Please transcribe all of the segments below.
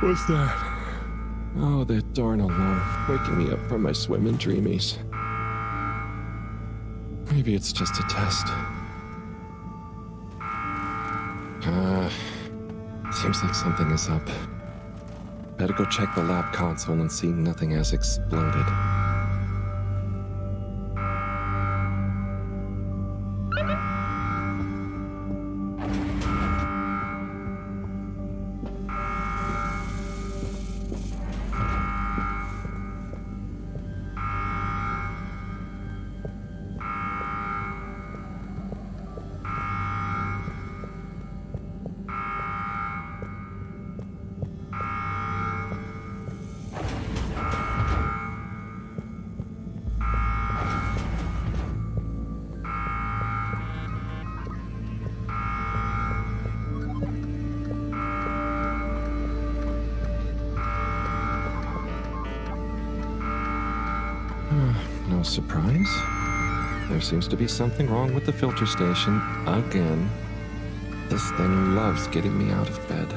What's that? Oh, that darn alarm, waking me up from my swimming dreamies. Maybe it's just a test. Seems like something is up. Better go check the lab console and see nothing has exploded. No surprise. There seems to be something wrong with the filter station again. This thing loves getting me out of bed.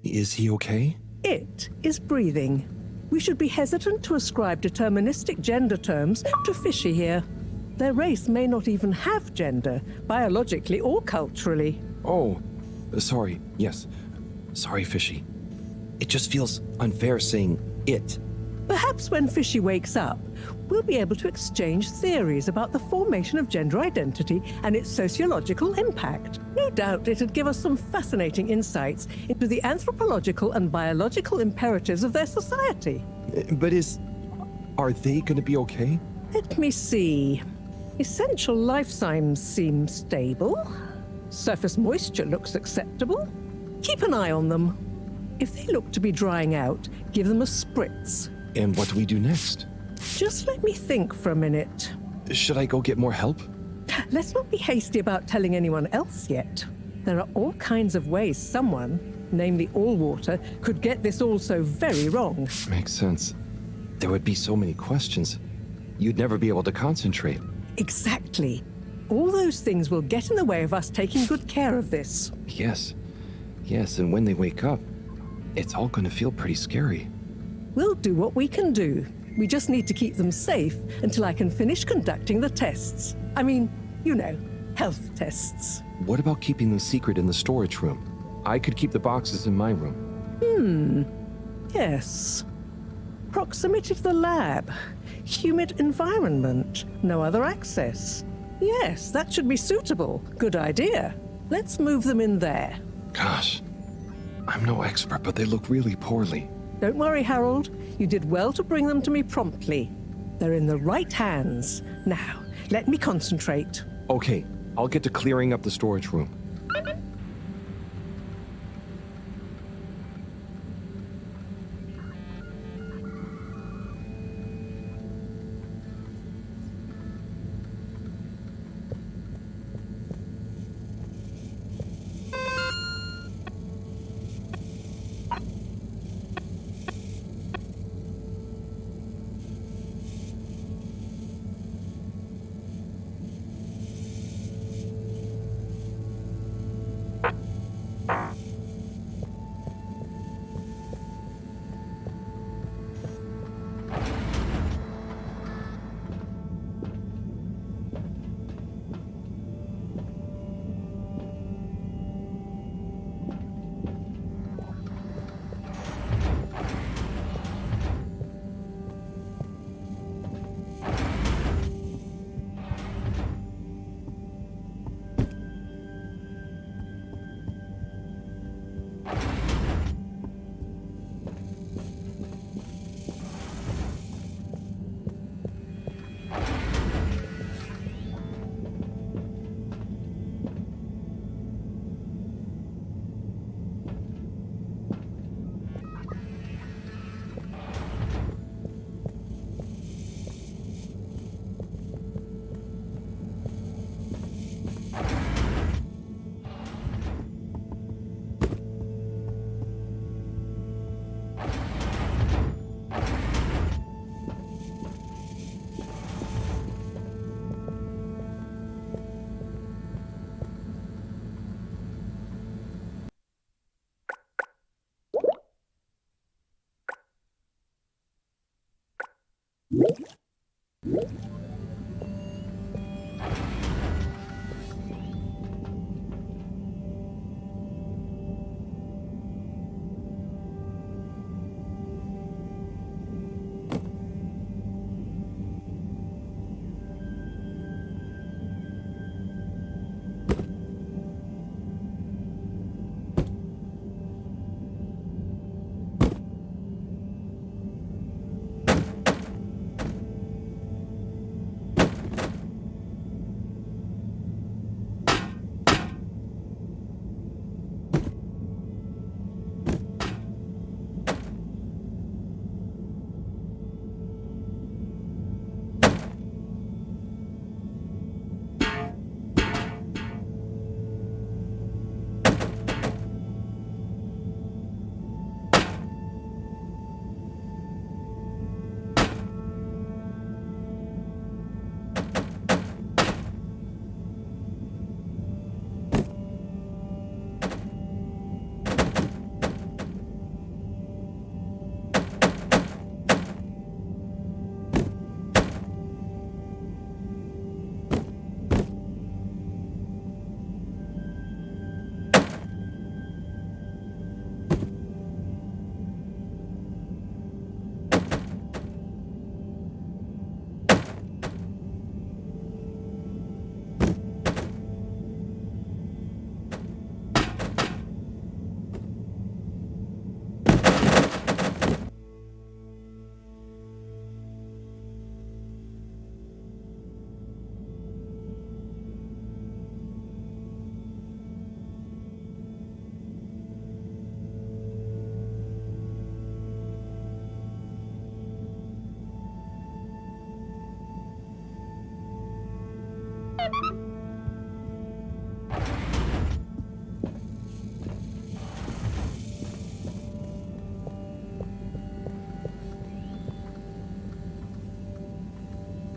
Is he okay? It is breathing. We should be hesitant to ascribe deterministic gender terms to Fishy here. Their race may not even have gender, biologically or culturally. Oh, sorry, yes. Sorry, Fishy. It just feels unfair saying it Perhaps when Fishy wakes up, we'll be able to exchange theories about the formation of gender identity and its sociological impact. No doubt it'd give us some fascinating insights into the anthropological and biological imperatives of their society. But are they gonna be okay? Let me see. Essential life signs seem stable. Surface moisture looks acceptable. Keep an eye on them. If they look to be drying out, give them a spritz. And what do we do next? Just let me think for a minute. Should I go get more help? Let's not be hasty about telling anyone else yet. There are all kinds of ways someone, namely Allwater, could get this all so very wrong. Makes sense. There would be so many questions. You'd never be able to concentrate. Exactly. All those things will get in the way of us taking good care of this. Yes, and when they wake up, it's all gonna feel pretty scary. We'll do what we can do. We just need to keep them safe until I can finish conducting the tests. I mean, you know, health tests. What about keeping them secret in the storage room? I could keep the boxes in my room. Yes. Proximity to the lab. Humid environment. No other access. Yes, that should be suitable. Good idea. Let's move them in there. Gosh, I'm no expert, but they look really poorly. Don't worry, Harold. You did well to bring them to me promptly. They're in the right hands. Now, let me concentrate. Okay, I'll get to clearing up the storage room.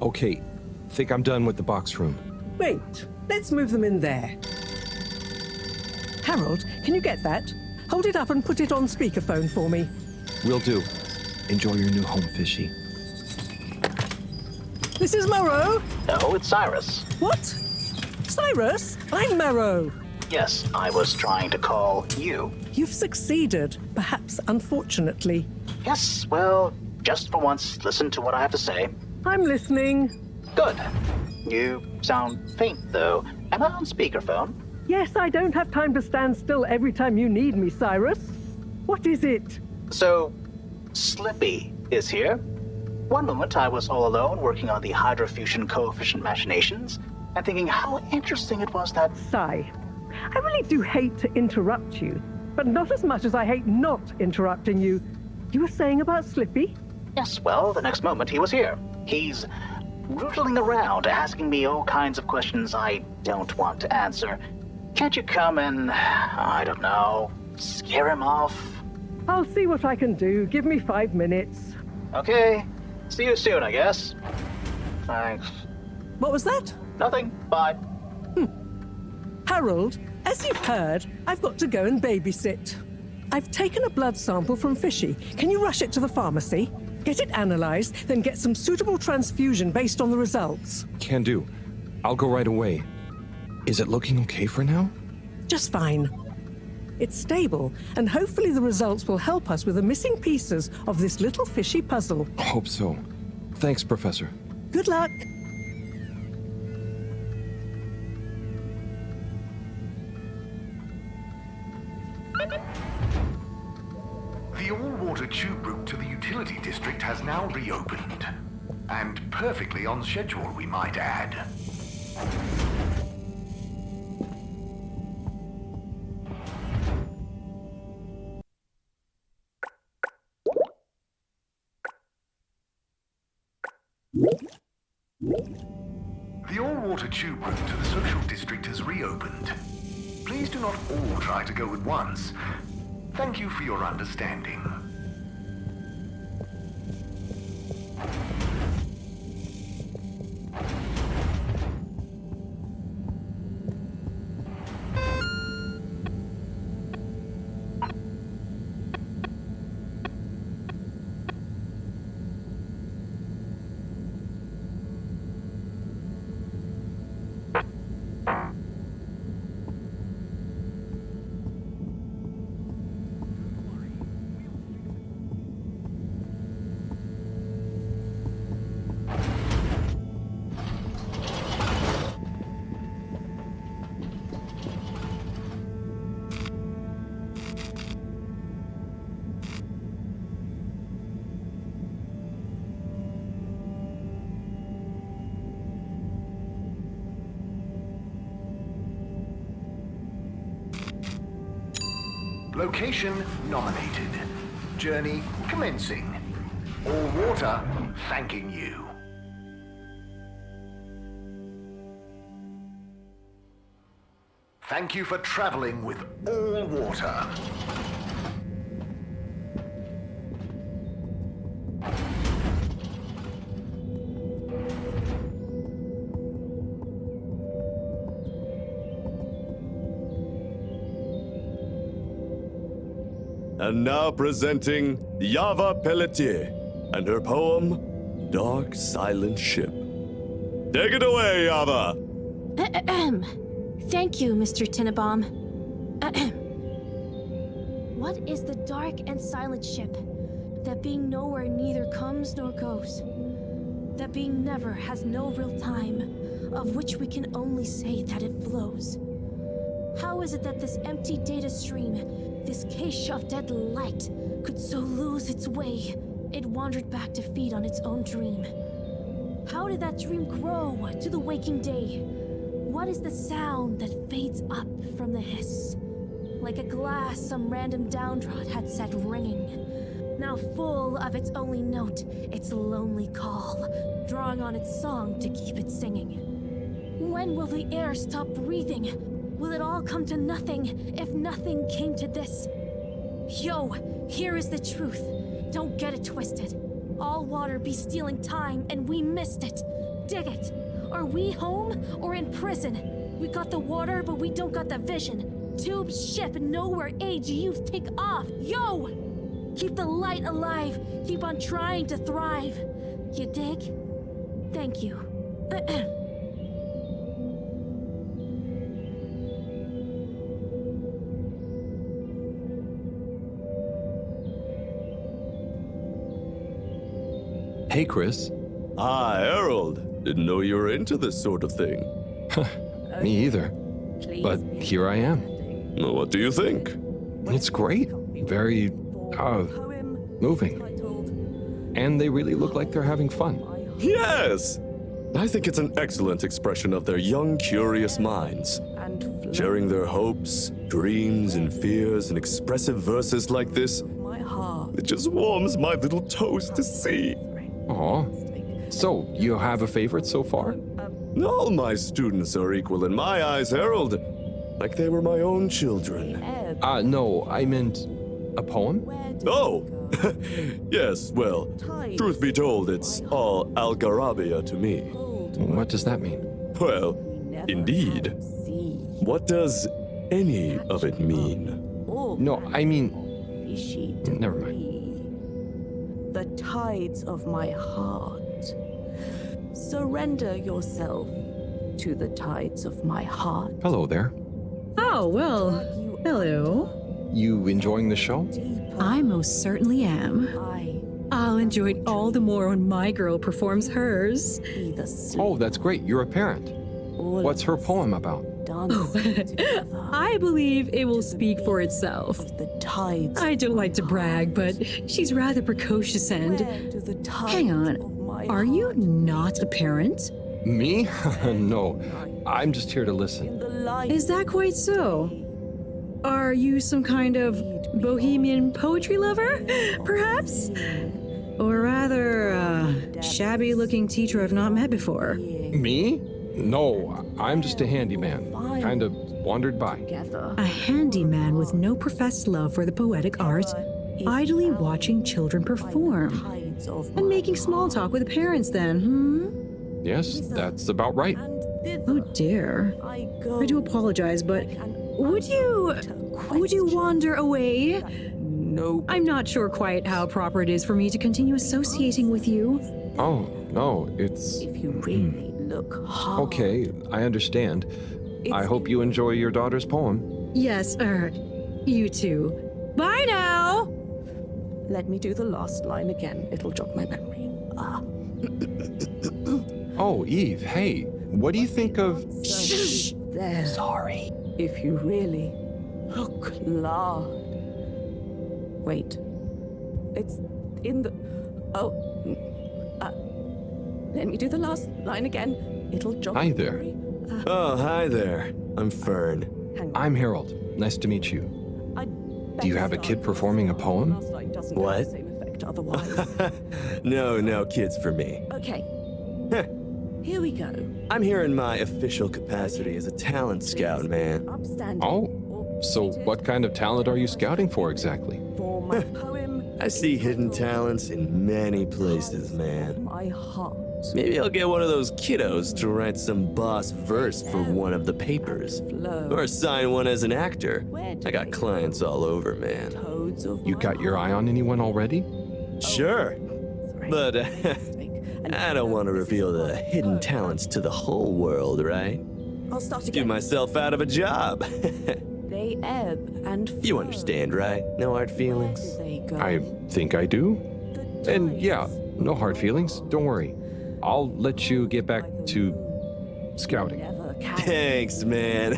Okay, think I'm done with the box room. Wait, let's move them in there. Harold, can you get that? Hold it up and put it on speakerphone for me. Will do. Enjoy your new home, Fishy. This is Moreau. No, it's Cyrus. What? Cyrus? I'm Moreau. Yes, I was trying to call you. You've succeeded, perhaps unfortunately. Yes, well, just for once, listen to what I have to say. I'm listening. Good. You sound faint, though. Am I on speakerphone? Yes, I don't have time to stand still every time you need me, Cyrus. What is it? So, Slippy is here. One moment I was all alone working on the hydrofusion coefficient machinations and thinking how interesting it was that... Sigh. I really do hate to interrupt you, but not as much as I hate not interrupting you. You were saying about Slippy? Yes, well, the next moment he was here. He's rootling around, asking me all kinds of questions I don't want to answer. Can't you come and, I don't know, scare him off? I'll see what I can do. Give me 5 minutes. Okay. See you soon, I guess. Thanks. What was that? Nothing. Bye. Harold, as you've heard, I've got to go and babysit. I've taken a blood sample from Fishy. Can you rush it to the pharmacy? Get it analyzed, then get some suitable transfusion based on the results. Can do. I'll go right away. Is it looking okay for now? Just fine. It's stable, and hopefully the results will help us with the missing pieces of this little fishy puzzle. Hope so. Thanks, Professor. Good luck. The all-water tube route to the utility district has now reopened. And perfectly on schedule, we might add. The all-water tube route to the social district has reopened. Please do not all try to go at once. Thank you for your understanding. Location nominated. Journey commencing. All water thanking you. Thank you for traveling with all water. And now presenting Yava Pelletier and her poem, Dark Silent Ship. Take it away, Yava! Thank you, Mr. Tinnabaum. What is the dark and silent ship, that being nowhere neither comes nor goes, that being never has no real time, of which we can only say that it flows? How is it that this empty data stream, this cache of dead light, could so lose its way? It wandered back to feed on its own dream. How did that dream grow to the waking day? What is the sound that fades up from the hiss? Like a glass some random downdraught had set ringing, now full of its only note, its lonely call, drawing on its song to keep it singing. When will the air stop breathing? Will it all come to nothing if nothing came to this? Yo, here is the truth. Don't get it twisted. All water be stealing time and we missed it. dig it. Are we home or in prison? We got the water, but we don't got the vision. Tube, ship, nowhere, age, youth, take off. Yo! Keep the light alive. Keep on trying to thrive. You dig? Thank you. Hey, Chris. Ah, Harold. Didn't know you were into this sort of thing. Me either. But here I am. What do you think? It's great. Very, moving. And they really look like they're having fun. Yes! I think it's an excellent expression of their young, curious minds. Sharing their hopes, dreams, and fears in expressive verses like this, it just warms my little toes to see. Aw. So, you have a favorite so far? All my students are equal in my eyes, Harold. Like they were my own children. No, I meant a poem? Oh! Yes, well, truth be told, it's all Algarabia to me. What does that mean? Well, indeed. What does any of it mean? No, I mean... Never mind. The tides of my heart. Surrender yourself to the tides of my heart. Hello there. Oh, well, hello. You enjoying the show? I most certainly am. I'll enjoy it all the more when my girl performs hers. Oh, that's great. You're a parent. What's her poem about? I believe it will speak for itself. I don't like to brag, but she's rather precocious and... Hang on, are you not a parent? Me? No, I'm just here to listen. Is that quite so? Are you some kind of bohemian poetry lover, perhaps? Or rather, shabby-looking teacher I've not met before? Me? No, I'm just a handyman. Kind of wandered by. A handyman with no professed love for the poetic art, idly watching children perform. And making small talk with the parents then, Yes, that's about right. Oh dear. I do apologize, but would you wander away? No. I'm not sure quite how proper it is for me to continue associating with you. Oh, no, it's... If you really look hard. Okay, I understand. I hope you enjoy your daughter's poem. Yes, you too. Bye now! Let me do the last line again. It'll jog my memory. Oh, Eve, hey, what do you think of... Shh! There. Sorry. If you really look large. Wait. It's in the... Oh. Let me do the last line again. It'll jog Hi my there. memory. Oh, hi there. I'm Fern. Hang on. I'm Harold. Nice to meet you. I'd Do you have a kid performing a poem? Last line doesn't What? have the same effect otherwise. No kids for me. Okay. Here we go. I'm here in my official capacity as a talent scout, man. Upstanding. Oh, so what kind of talent are you scouting for exactly? For my poem. I see hidden talents in many places, man. My heart. Maybe I'll get one of those kiddos to write some boss verse for one of the papers. Or sign one as an actor. I got clients all over, man. Toads of You my got your eye on anyone already? Sure. But I don't want to reveal the hidden talents to the whole world, right? I'll start Give again. myself out of a job. They ebb and flow. You understand, right? No hard feelings. Where do they go? I think I do. The And tides yeah, no hard feelings. Don't worry. I'll let you get back to scouting. never catch. Thanks, man.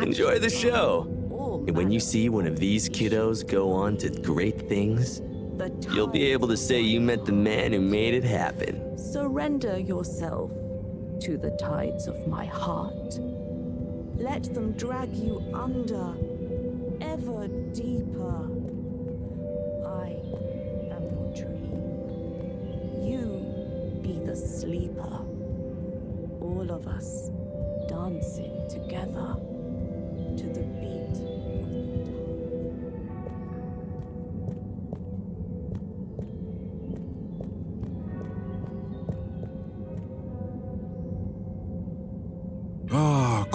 Enjoy the show. All And when you see one of these kiddos go on to great things, the you'll be able to say you met the man who made it happen. Surrender yourself to the tides of my heart. Let them drag you under, ever deeper. I am your dream. You be the sleeper. All of us dancing together to the beat of the tide.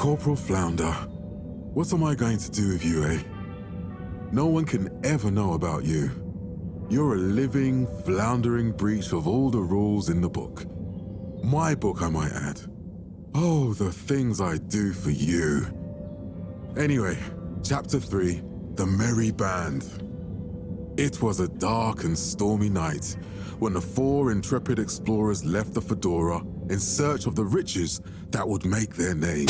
Corporal Flounder, what am I going to do with you, eh? No one can ever know about you. You're a living, floundering breach of all the rules in the book. My book, I might add. Oh, the things I do for you. Anyway, Chapter 3, The Merry Band. It was a dark and stormy night when the 4 intrepid explorers left the Fedora in search of the riches that would make their name.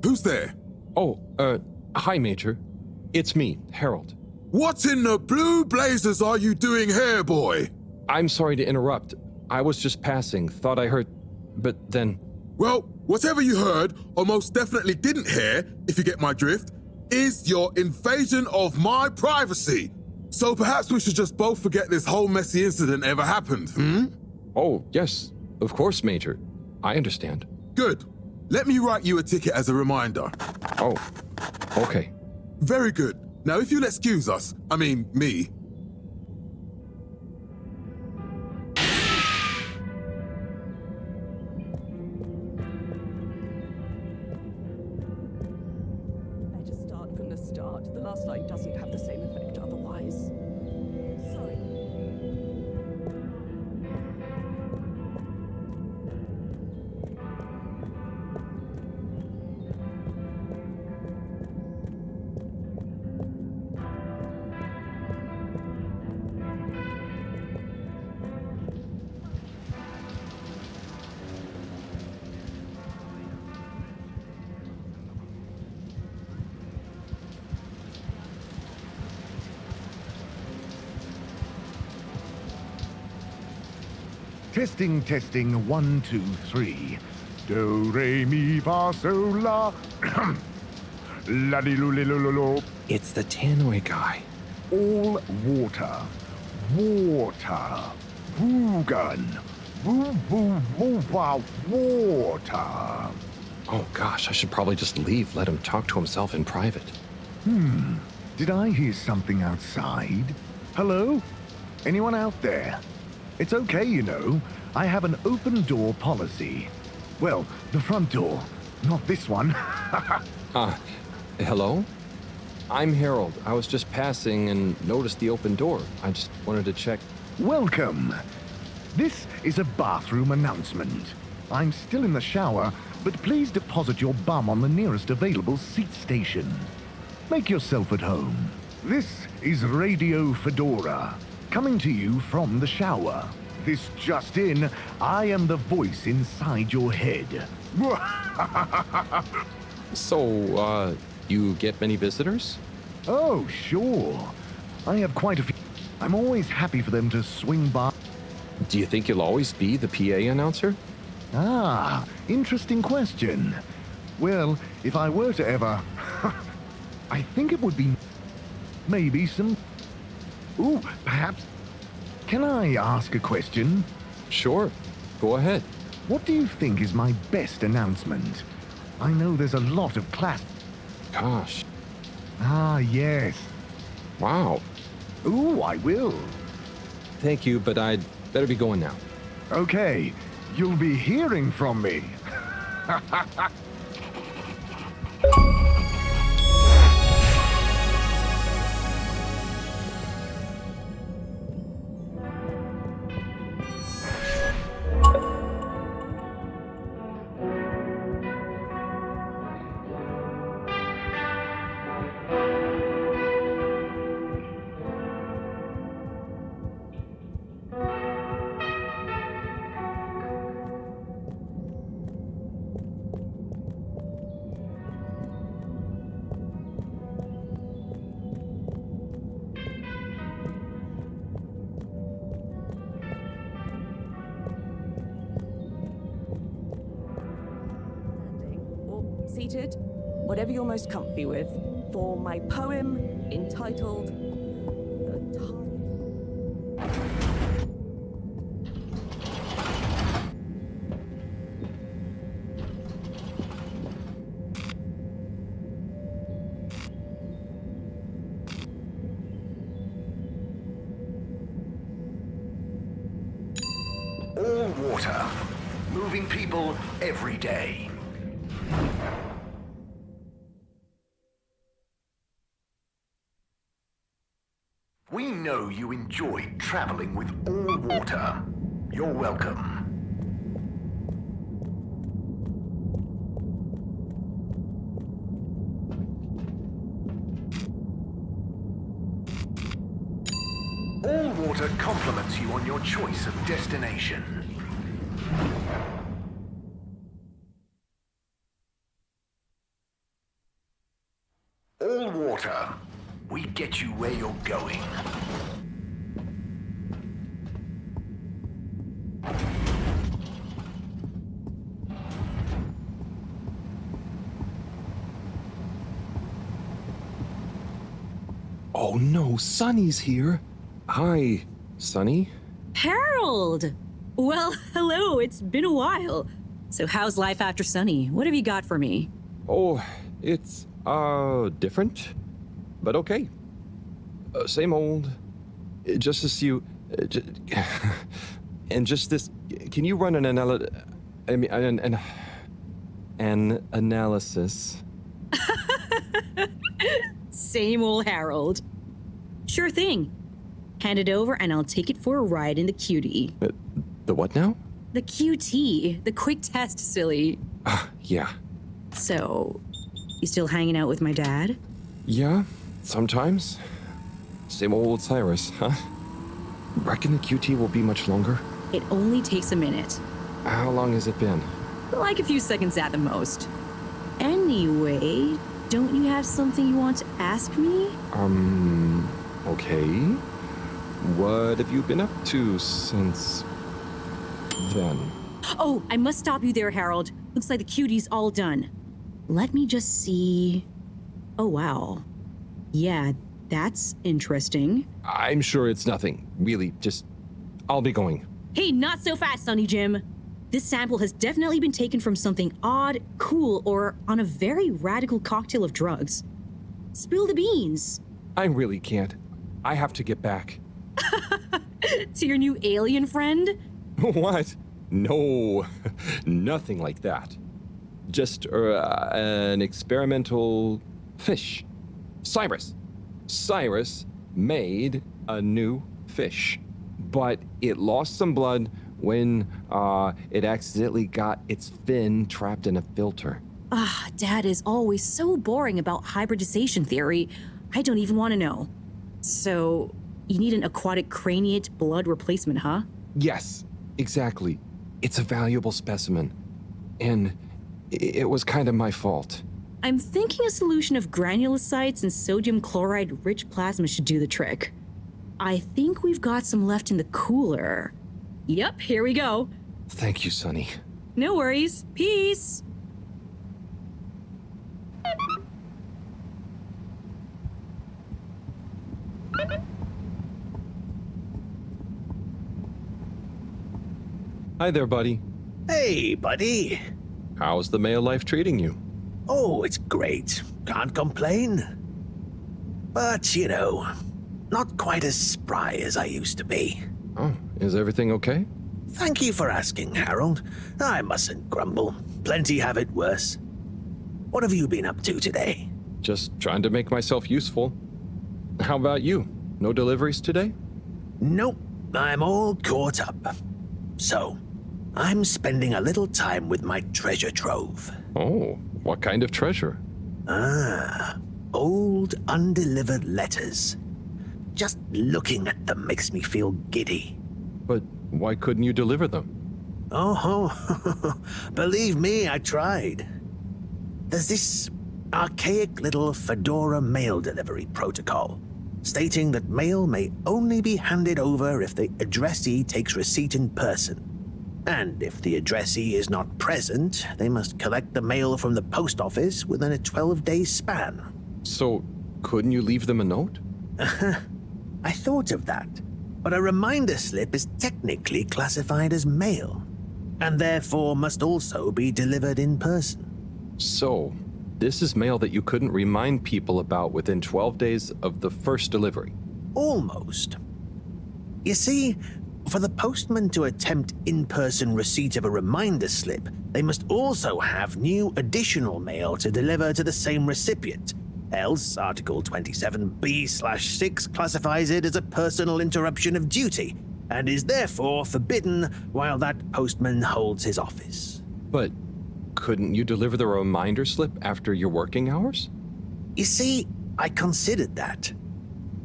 Who's there? Oh, hi, Major. It's me, Harold. What in the blue blazes are you doing here, boy? I'm sorry to interrupt. I was just passing, thought I heard, but then... Well, whatever you heard, or most definitely didn't hear, if you get my drift, is your invasion of my privacy. So perhaps we should just both forget this whole messy incident ever happened, hmm? Oh, yes, of course, Major. I understand. Good. Let me write you a ticket as a reminder. Oh, okay. Very good. Now, if you'll excuse us, I mean, me. Better start from the start. The last line doesn't have the same effect otherwise. Sorry. Testing, testing, 1, 2, 3. Do, re, mi, fa, sol, la. La, di, lu, li, lu, lu, lu. It's the Tannoy guy. All water. Water. Woogan. Woo, woo, woo, wow, water. Oh gosh, I should probably just leave, let him talk to himself in private. Did I hear something outside? Hello? Anyone out there? It's okay, you know. I have an open door policy. Well, the front door, not this one. Hello? I'm Harold. I was just passing and noticed the open door. I just wanted to check. Welcome. This is a bathroom announcement. I'm still in the shower, but please deposit your bum on the nearest available seat station. Make yourself at home. This is Radio Fedora, coming to you from the shower. This just in, I am the voice inside your head. So, you get many visitors? Oh, sure. I have quite a few. I'm always happy for them to swing by. Do you think you'll always be the PA announcer? Ah, interesting question. Well, if I were to ever... I think it would be... maybe some... Ooh, perhaps... Can I ask a question? Sure. Go ahead. What do you think is my best announcement? I know there's a lot of class... Gosh. Ah, yes. Wow. Ooh, I will. Thank you, but I'd better be going now. Okay, you'll be hearing from me. Or seated, whatever you're most comfy with, for my poem entitled The Tide. All water. Moving people every day. We know you enjoyed traveling with all water. You're welcome. All water compliments you on your choice of destination. All water. We get you where you're going. Oh no, Sonny's here. Hi, Sonny. Harold! Well, hello, it's been a while. So how's life after Sunny? What have you got for me? Oh, it's, different, but okay. Same old. Just as you, and just this. Can you run an analysis? Same old Harold. Sure thing. Hand it over and I'll take it for a ride in the QT. The what now? The QT, the quick test, silly. Yeah. So, you still hanging out with my dad? Yeah, sometimes. Same old Cyrus, huh? Reckon the QT will be much longer? It only takes a minute. How long has it been? Like a few seconds at the most. Anyway, don't you have something you want to ask me? Okay. What have you been up to since then? Oh, I must stop you there, Harold. Looks like the QT's all done. Let me just see. Oh, wow. Yeah, that's interesting. I'm sure it's nothing. Really, just... I'll be going. Hey, not so fast, Sonny Jim. This sample has definitely been taken from something odd, cool, or on a very radical cocktail of drugs. Spill the beans. I really can't. I have to get back. To your new alien friend? What? No, nothing like that. Just an experimental fish. Cyrus. Cyrus made a new fish, but it lost some blood when it accidentally got its fin trapped in a filter. Dad is always so boring about hybridization theory. I don't even want to know. So, you need an aquatic craniate blood replacement, huh? Yes, exactly. It's a valuable specimen. And it was kind of my fault. I'm thinking a solution of granulocytes and sodium chloride-rich plasma should do the trick. I think we've got some left in the cooler. Yep, here we go. Thank you, Sonny. No worries. Peace. Hi there, buddy. Hey, buddy. How's the male life treating you? Oh, it's great. Can't complain. But, you know, not quite as spry as I used to be. Oh, is everything okay? Thank you for asking, Harold. I mustn't grumble. Plenty have it worse. What have you been up to today? Just trying to make myself useful. How about you? No deliveries today? Nope, I'm all caught up. So, I'm spending a little time with my treasure trove. Oh, what kind of treasure? Old undelivered letters. Just looking at them makes me feel giddy. But why couldn't you deliver them? Oh, believe me, I tried. There's this archaic little Fedora mail delivery protocol, stating that mail may only be handed over if the addressee takes receipt in person. And if the addressee is not present, they must collect the mail from the post office within a 12-day span. So, couldn't you leave them a note? I thought of that, but a reminder slip is technically classified as mail, and therefore must also be delivered in person. So, this is mail that you couldn't remind people about within 12 days of the first delivery. Almost. You see, for the postman to attempt in-person receipt of a reminder slip, they must also have new additional mail to deliver to the same recipient, Else, Article 27B/6 classifies it as a personal interruption of duty, and is therefore forbidden while that postman holds his office. But couldn't you deliver the reminder slip after your working hours? You see, I considered that.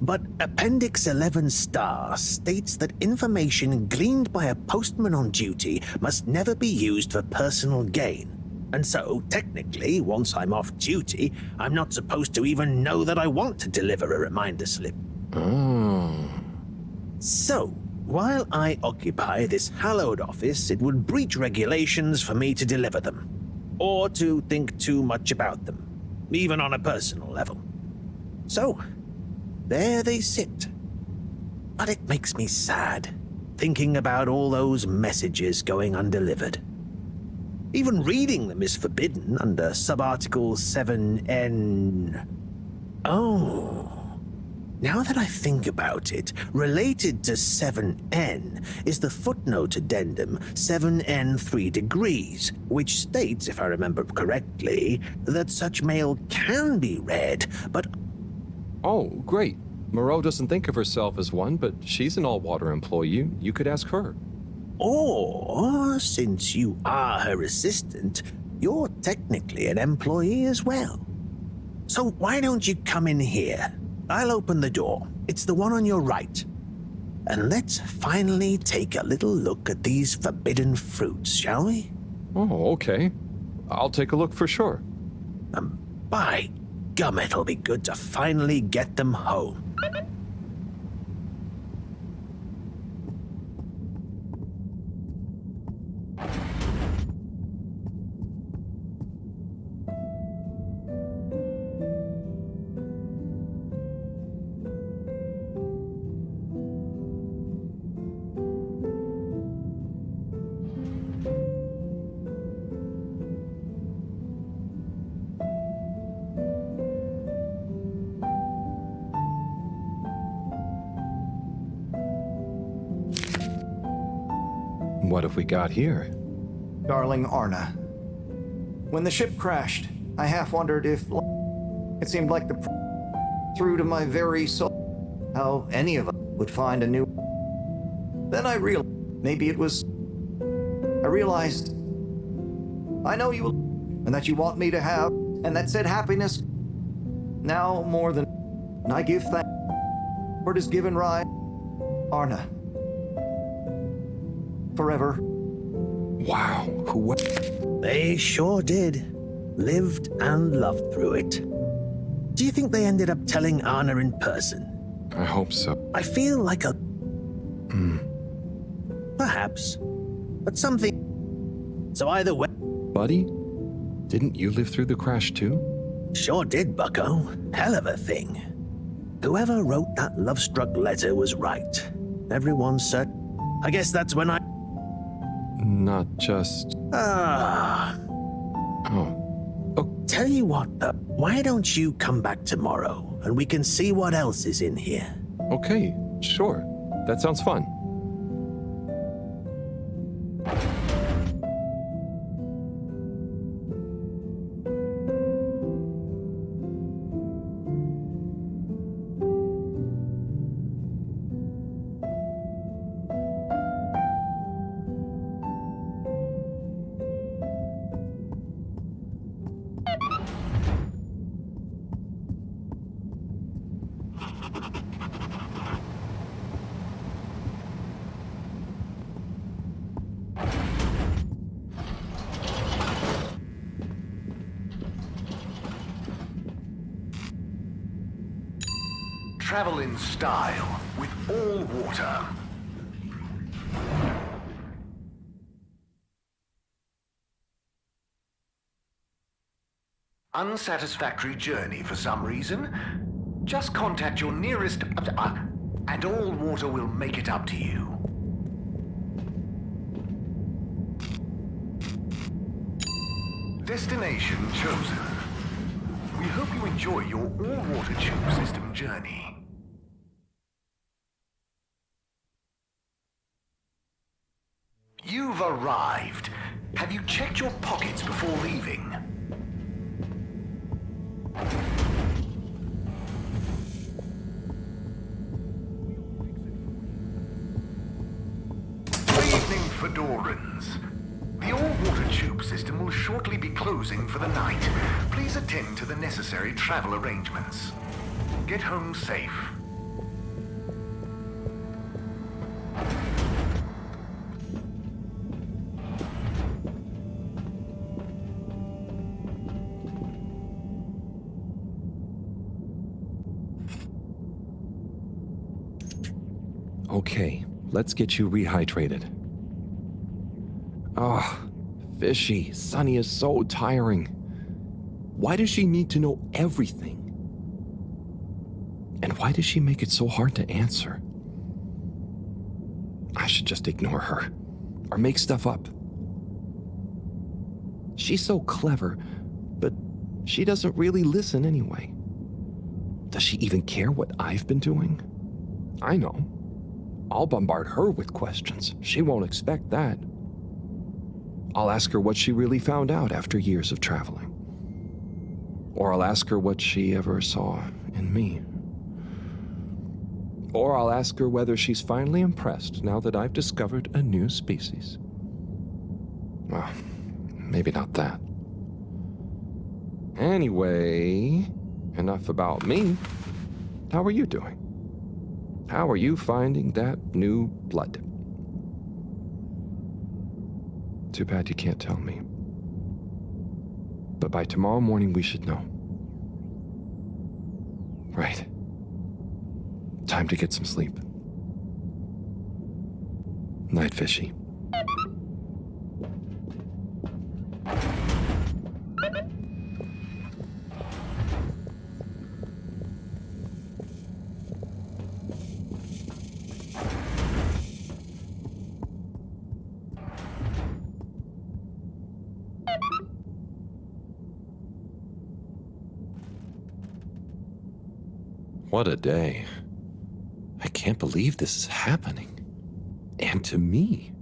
But Appendix 11 Star states that information gleaned by a postman on duty must never be used for personal gain. And so, technically, once I'm off duty, I'm not supposed to even know that I want to deliver a reminder slip. Oh. So, while I occupy this hallowed office, it would breach regulations for me to deliver them, or to think too much about them, even on a personal level. So, there they sit. But it makes me sad, thinking about all those messages going undelivered. Even reading them is forbidden under Subarticle 7N. Oh. Now that I think about it, related to 7N is the footnote addendum 7N 3 degrees, which states, if I remember correctly, that such mail can be read, but... Oh, great. Moreau doesn't think of herself as one, but she's an all-water employee. You could ask her. Or, since you are her assistant, you're technically an employee as well. So why don't you come in here? I'll open the door. It's the one on your right. And let's finally take a little look at these forbidden fruits, shall we? Oh, okay. I'll take a look for sure. By gum, it'll be good to finally get them home. What have we got here? Darling Arna. When the ship crashed, I half wondered if it seemed like through to my very soul, how any of us would find a new. Then I realized maybe it was. I realized I know you and that you want me to have, and that said happiness now more than I give thanks for it has given rise, Arna. Forever. Wow, who? They sure did. Lived and loved through it. Do you think they ended up telling Anna in person? I hope so. I feel like a... Perhaps. But something... So either way... Buddy, didn't you live through the crash too? Sure did, bucko. Hell of a thing. Whoever wrote that love-struck letter was right. Everyone's certain. I guess that's when I... Not just... Oh. Tell you what, though. Why don't you come back tomorrow, and we can see what else is in here? Okay, sure. That sounds fun. Travel in style with all water. Unsatisfactory journey for some reason? Just contact your nearest... and all water will make it up to you. Destination chosen. We hope you enjoy your all-water tube system journey. You've arrived. Have you checked your pockets before leaving? Fedorans. The all-water tube system will shortly be closing for the night. Please attend to the necessary travel arrangements. Get home safe. Okay, let's get you rehydrated. Ah, Fishy, Sunny is so tiring. Why does she need to know everything? And why does she make it so hard to answer? I should just ignore her, or make stuff up. She's so clever, but she doesn't really listen anyway. Does she even care what I've been doing? I know. I'll bombard her with questions. She won't expect that. I'll ask her what she really found out after years of traveling. Or I'll ask her what she ever saw in me. Or I'll ask her whether she's finally impressed now that I've discovered a new species. Well, maybe not that. Anyway, enough about me. How are you doing? How are you finding that new blood? Too bad you can't tell me. But by tomorrow morning, we should know. Right. Time to get some sleep. Night, Fishy. What a day. I can't believe this is happening. And to me.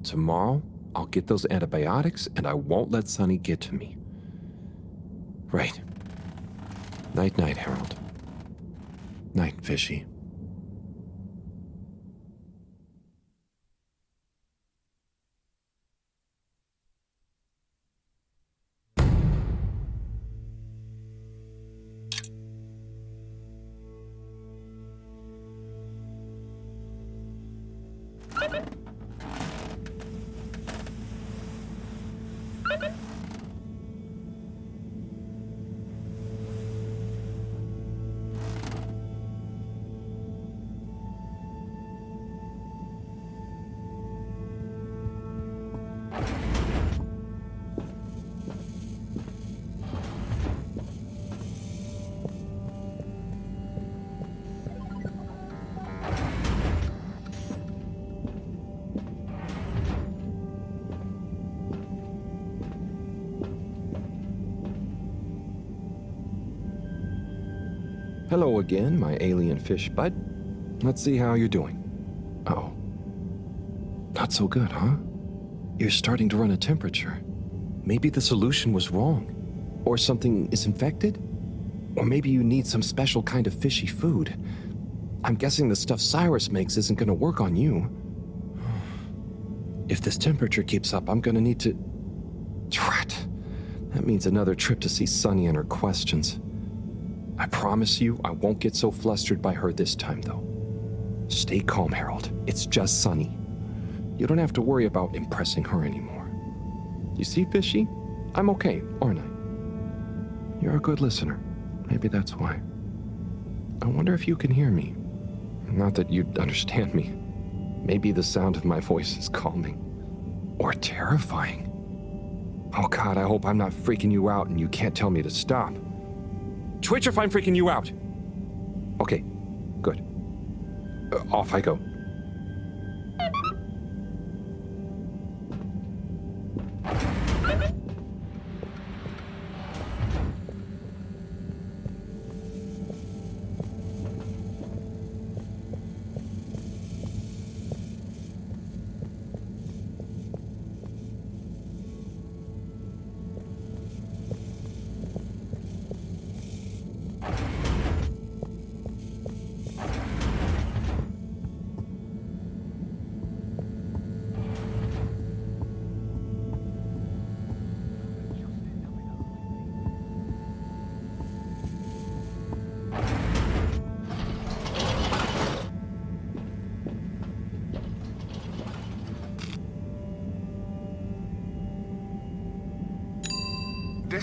Tomorrow, I'll get those antibiotics and I won't let Sunny get to me. Right. Night-night, Harold. Night, Fishy. Hello again, my alien fish bud. Let's see how you're doing. Oh. Not so good, huh? You're starting to run a temperature. Maybe the solution was wrong. Or something is infected? Or maybe you need some special kind of fishy food. I'm guessing the stuff Cyrus makes isn't gonna work on you. If this temperature keeps up, I'm gonna need to... Drat. That means another trip to see Sunny and her questions. I promise you, I won't get so flustered by her this time, though. Stay calm, Harold. It's just Sunny. You don't have to worry about impressing her anymore. You see, Fishy? I'm okay, aren't I? You're a good listener. Maybe that's why. I wonder if you can hear me. Not that you'd understand me. Maybe the sound of my voice is calming. Or terrifying. Oh God, I hope I'm not freaking you out and you can't tell me to stop. Twitch if I'm freaking you out. Okay, good. Off I go.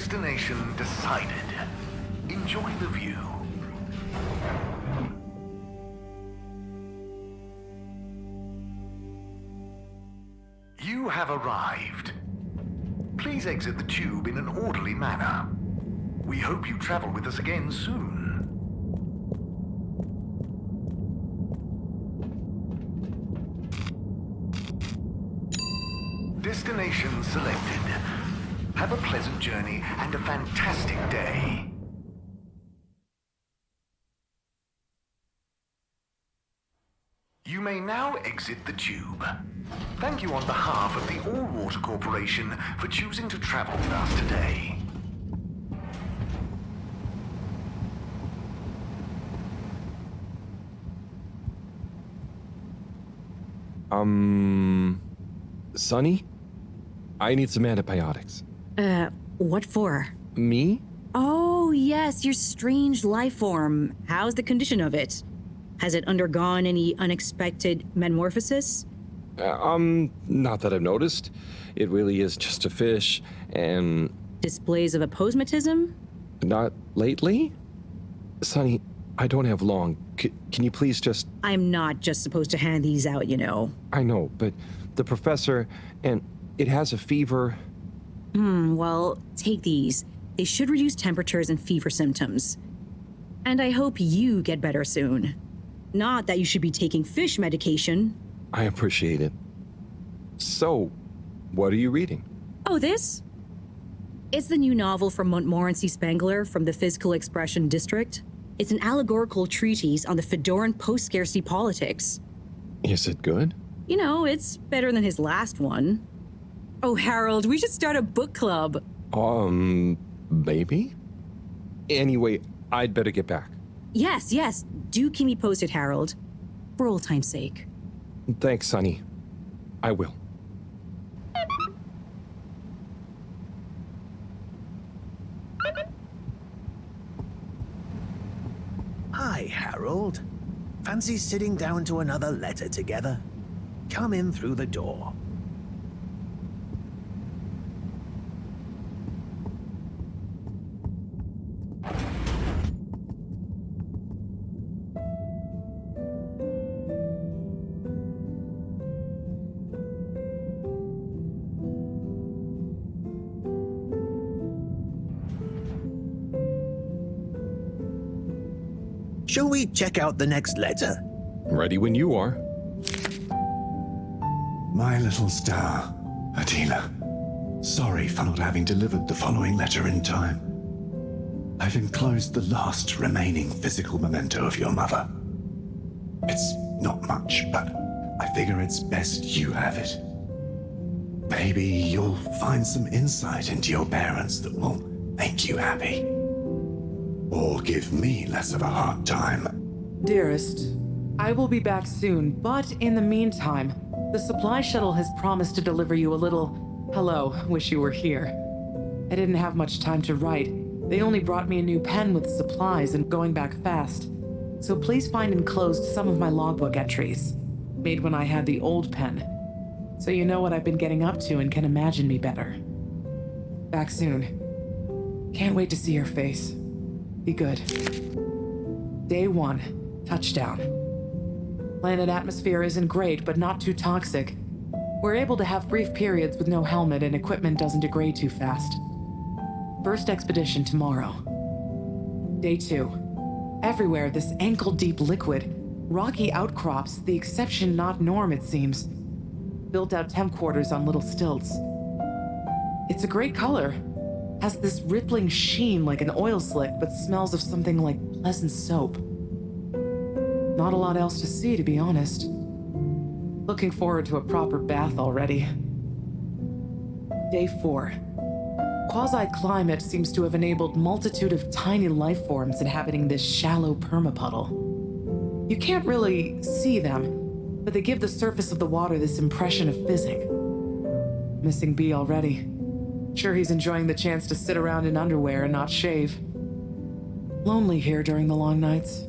Destination decided. Enjoy the view. You have arrived. Please exit the tube in an orderly manner. We hope you travel with us again soon. Destination selected. Have a pleasant journey and a fantastic day. You may now exit the tube. Thank you on behalf of the All Water Corporation for choosing to travel with us today. Sonny? I need some antibiotics. What for? Me? Oh, yes, your strange life form. How's the condition of it? Has it undergone any unexpected metamorphosis? Not that I've noticed. It really is just a fish, and... Displays of aposematism? Not lately? Sonny, I don't have long. Can you please just... I'm not just supposed to hand these out, you know. I know, but the professor, and it has a fever. Well, take these. They should reduce temperatures and fever symptoms. And I hope you get better soon. Not that you should be taking fish medication. I appreciate it. So, what are you reading? Oh, this? It's the new novel from Montmorency Spangler from the Physical Expression District. It's an allegorical treatise on the Fedoran post-scarcity politics. Is it good? You know, it's better than his last one. Oh, Harold, we should start a book club. Maybe? Anyway, I'd better get back. Yes, yes. Do keep me posted, Harold. For old time's sake. Thanks, Sonny. I will. Hi, Harold. Fancy sitting down to another letter together? Come in through the door. Shall we check out the next letter? Ready when you are. My little star, Attila. Sorry for not having delivered the following letter in time. I've enclosed the last remaining physical memento of your mother. It's not much, but I figure it's best you have it. Maybe you'll find some insight into your parents that will make you happy. Or give me less of a hard time. Dearest, I will be back soon, but in the meantime, the supply shuttle has promised to deliver you a little, hello, wish you were here. I didn't have much time to write. They only brought me a new pen with supplies and going back fast. So please find enclosed some of my logbook entries, made when I had the old pen, so you know what I've been getting up to and can imagine me better. Back soon. Can't wait to see your face. Be good. Day 1, touchdown. Planet atmosphere isn't great, but not too toxic. We're able to have brief periods with no helmet and equipment doesn't degrade too fast. First expedition tomorrow. Day 2. Everywhere this ankle-deep liquid. Rocky outcrops, the exception not norm it seems. Built out temp quarters on little stilts. It's a great color. Has this rippling sheen like an oil slick, but smells of something like pleasant soap. Not a lot else to see, to be honest. Looking forward to a proper bath already. Day 4. Quasi-climate seems to have enabled multitude of tiny life forms inhabiting this shallow permapuddle. You can't really see them, but they give the surface of the water this impression of fizzing. Missing B already. Sure he's enjoying the chance to sit around in underwear and not shave. Lonely here during the long nights.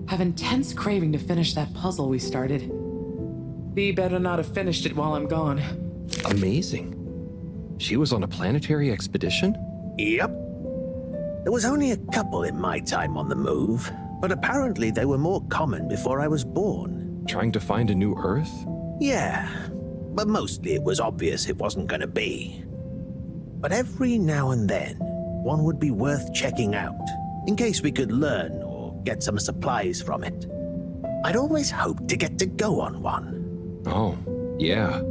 Have intense craving to finish that puzzle we started. B better not have finished it while I'm gone. Amazing. She was on a planetary expedition? Yep. There was only a couple in my time on the move, but apparently they were more common before I was born. Trying to find a new Earth? Yeah, but mostly it was obvious it wasn't going to be. But every now and then, one would be worth checking out, in case we could learn or get some supplies from it. I'd always hoped to get to go on one. Oh, yeah.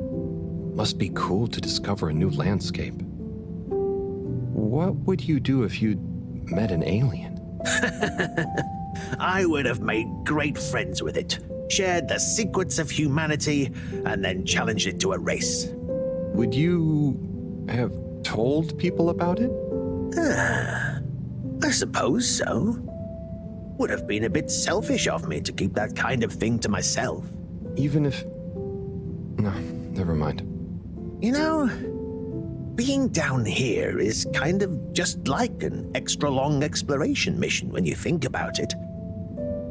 Must be cool to discover a new landscape. What would you do if you'd met an alien? I would have made great friends with it, shared the secrets of humanity, and then challenged it to a race. Would you have told people about it? I suppose so. Would have been a bit selfish of me to keep that kind of thing to myself. Even if... No, never mind. You know, being down here is kind of just like an extra long exploration mission when you think about it.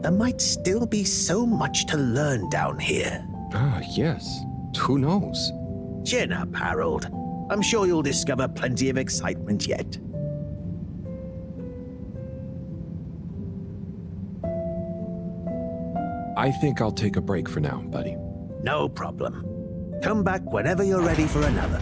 There might still be so much to learn down here. Ah, yes. Who knows? Chin up, Harold. I'm sure you'll discover plenty of excitement yet. I think I'll take a break for now, buddy. No problem. Come back whenever you're ready for another.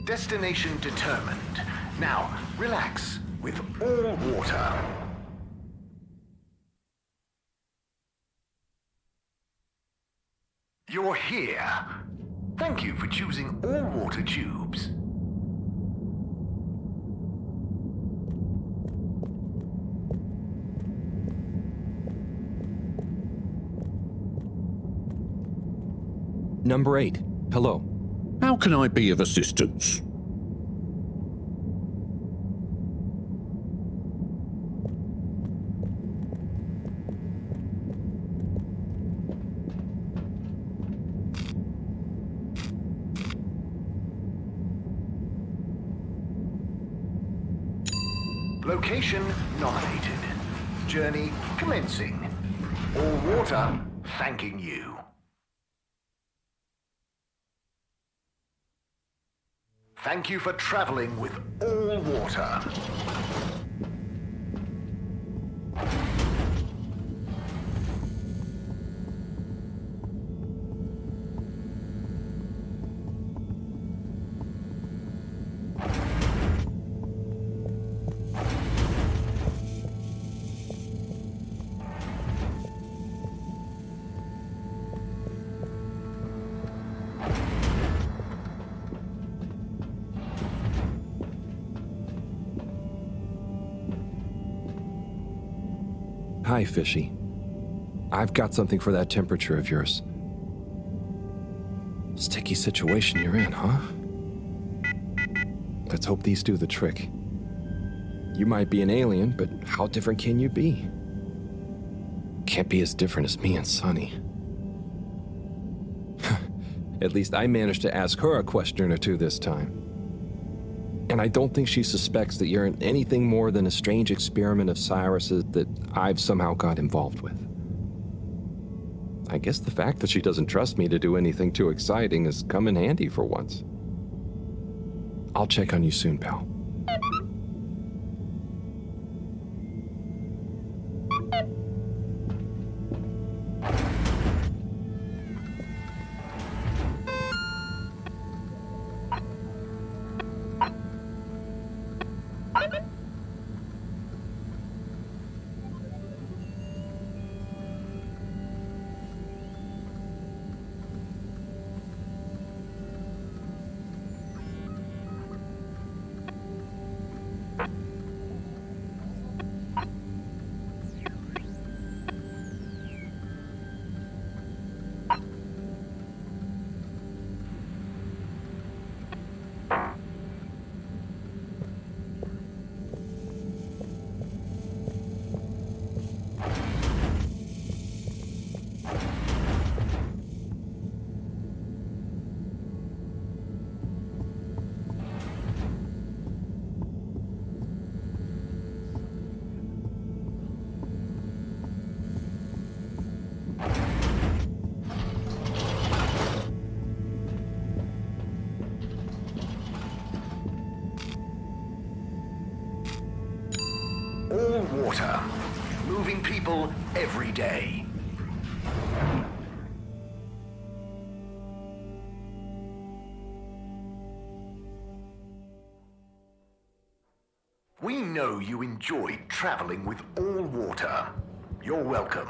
Destination determined. Now, relax with all water. You're here. Thank you for choosing all water tubes. Number 8. Hello. How can I be of assistance? Location nominated. Journey commencing. All water thanking you. Thank you for traveling with all water. Hi, Fishy. I've got something for that temperature of yours. Sticky situation you're in, huh? Let's hope these do the trick. You might be an alien, but how different can you be? Can't be as different as me and Sunny. At least I managed to ask her a question or two this time. And I don't think she suspects that you're anything more than a strange experiment of Cyrus's that I've somehow got involved with. I guess the fact that she doesn't trust me to do anything too exciting has come in handy for once. I'll check on you soon, pal. All water. Moving people every day. We know you enjoyed traveling with all water. You're welcome.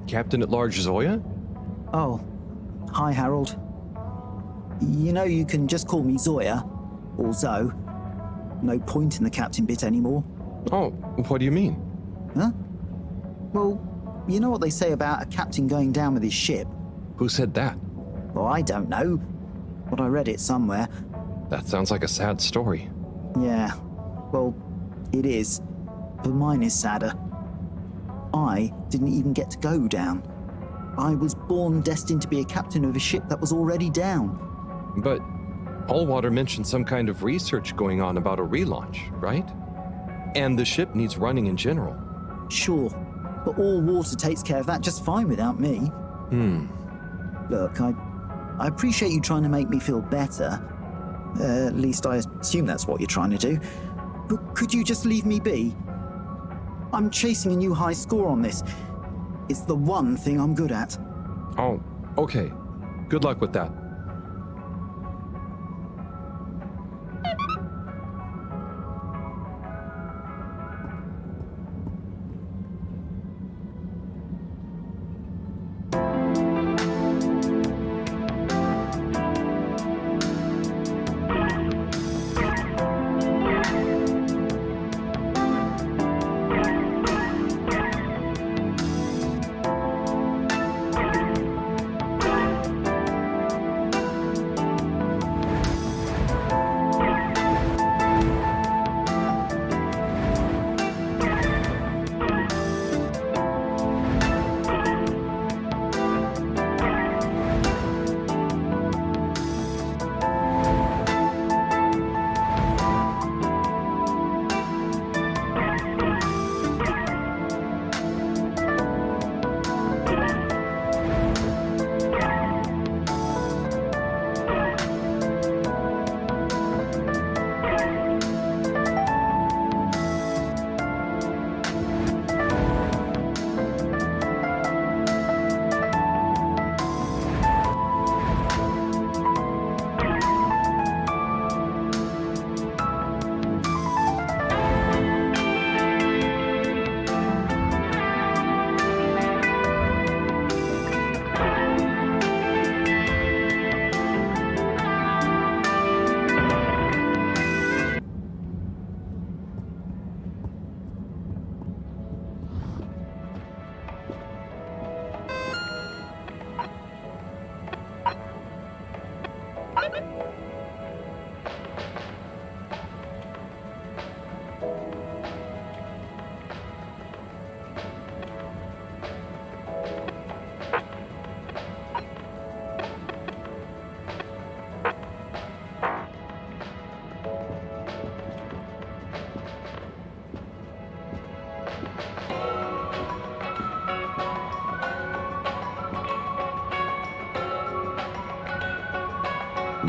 Captain at Large Zoya? Oh, hi, Harold. You know, you can just call me Zoya, or Zoe. No point in the captain bit anymore. Oh, what do you mean? Huh? Well, you know what they say about a captain going down with his ship? Who said that? Well, I don't know, but I read it somewhere. That sounds like a sad story. Yeah, well, it is, but mine is sadder. I didn't even get to go down. I was born destined to be a captain of a ship that was already down. But Allwater mentioned some kind of research going on about a relaunch, right? And the ship needs running in general. Sure, but all water takes care of that just fine without me. Look, I appreciate you trying to make me feel better. At least I assume that's what you're trying to do. But could you just leave me be? I'm chasing a new high score on this. It's the one thing I'm good at. Oh, okay. Good luck with that.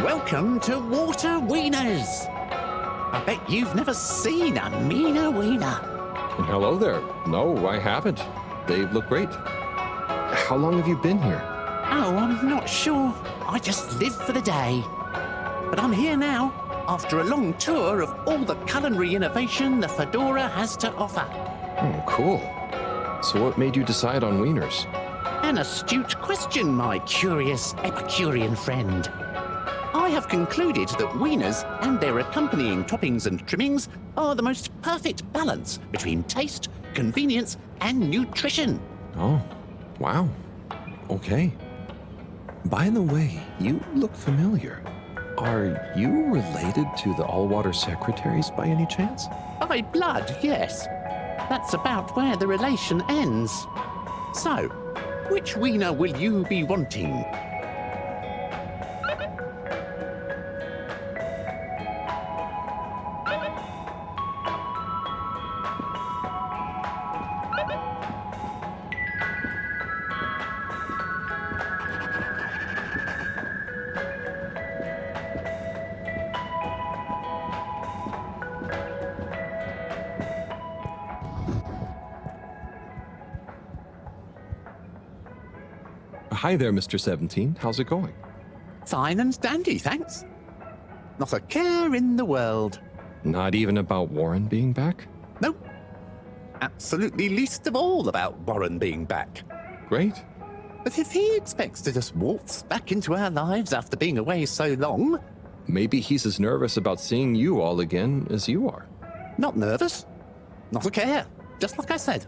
Welcome to Water Wieners. I bet you've never seen a meaner wiener. Hello there. No, I haven't. They look great. How long have you been here? Oh, I'm not sure. I just live for the day. But I'm here now, after a long tour of all the culinary innovation the Fedora has to offer. Oh, cool. So what made you decide on wieners? An astute question, my curious Epicurean friend. I have concluded that wieners and their accompanying toppings and trimmings are the most perfect balance between taste, convenience, and nutrition. Oh, wow. Okay. By the way, you look familiar. Are you related to the Allwater secretaries by any chance? By blood, yes. That's about where the relation ends. So, which wiener will you be wanting? Hi there, Mr. 17. How's it going? Fine and dandy, thanks. Not a care in the world. Not even about Warren being back? Nope. Absolutely least of all about Warren being back. Great. But if he expects to just waltz back into our lives after being away so long... Maybe he's as nervous about seeing you all again as you are. Not nervous. Not a care. Just like I said.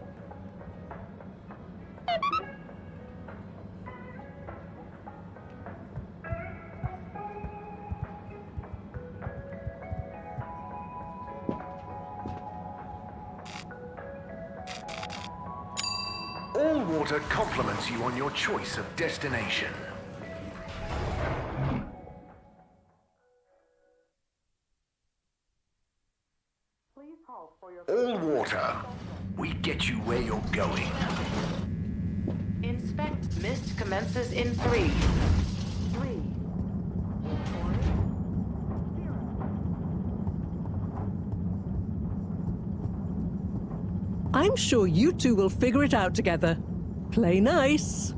Allwater compliments you on your choice of destination. Allwater, we get you where you're going. Inspect mist commences in 3, 3. I'm sure you two will figure it out together. Play nice.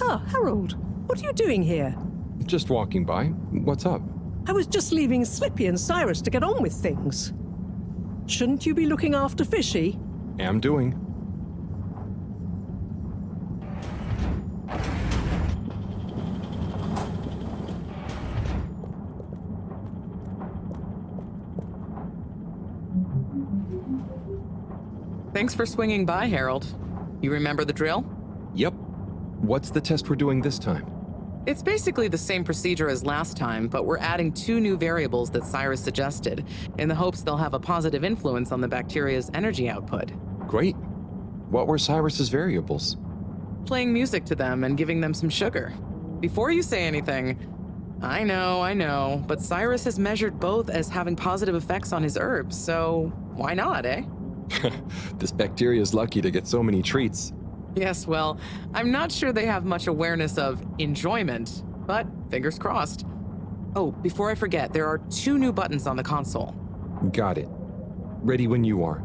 Ah, Harold, what are you doing here? Just walking by. What's up? I was just leaving Slippy and Cyrus to get on with things. Shouldn't you be looking after Fishy? Am doing. Thanks for swinging by, Harold. You remember the drill? Yep. What's the test we're doing this time? It's basically the same procedure as last time, but we're adding 2 new variables that Cyrus suggested, in the hopes they'll have a positive influence on the bacteria's energy output. Great. What were Cyrus's variables? Playing music to them and giving them some sugar. Before you say anything, I know, but Cyrus has measured both as having positive effects on his herbs, so why not, eh? This bacteria is lucky to get so many treats. Yes, well, I'm not sure they have much awareness of enjoyment, but fingers crossed. Oh, before I forget, there are 2 new buttons on the console. Got it. Ready when you are.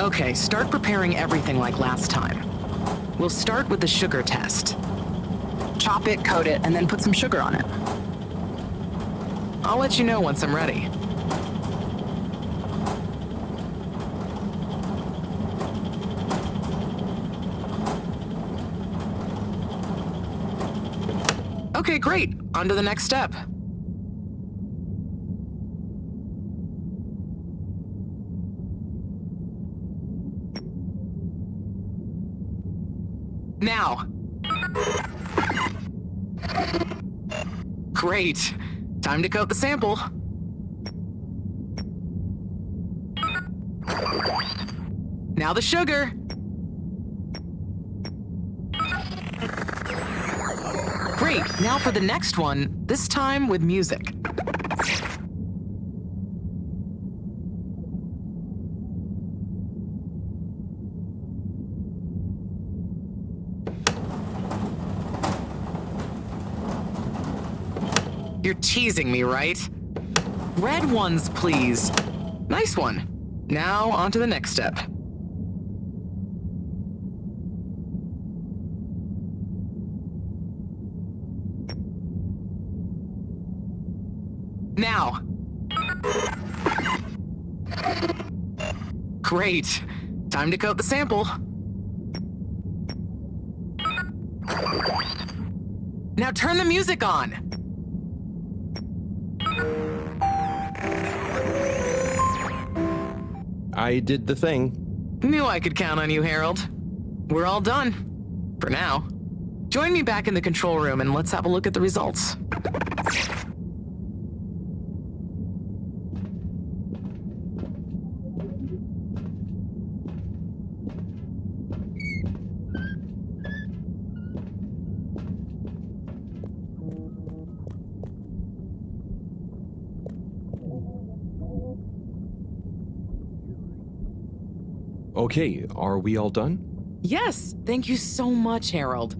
Okay, start preparing everything like last time. We'll start with the sugar test. Chop it, coat it, and then put some sugar on it. I'll let you know once I'm ready. Okay, great. On to the next step. Now. Great. Time to coat the sample. Now the sugar. Great. Now for the next one, this time with music. You're teasing me, right? Red ones, please. Nice one. Now, on to the next step. Now. Great. Time to coat the sample. Now turn the music on. I did the thing. Knew I could count on you, Harold. We're all done. For now. Join me back in the control room and let's have a look at the results. Okay, are we all done? Yes, thank you so much, Harold.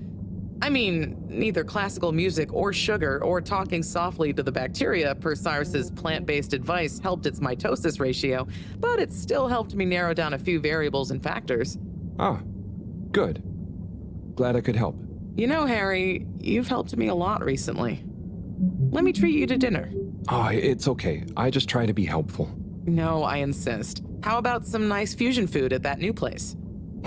I mean, neither classical music or sugar or talking softly to the bacteria per Cyrus's plant-based advice helped its mitosis ratio, but it still helped me narrow down a few variables and factors. Ah, good. Glad I could help. You know, Harry, you've helped me a lot recently. Let me treat you to dinner. Ah, it's okay. I just try to be helpful. No, I insist. How about some nice fusion food at that new place?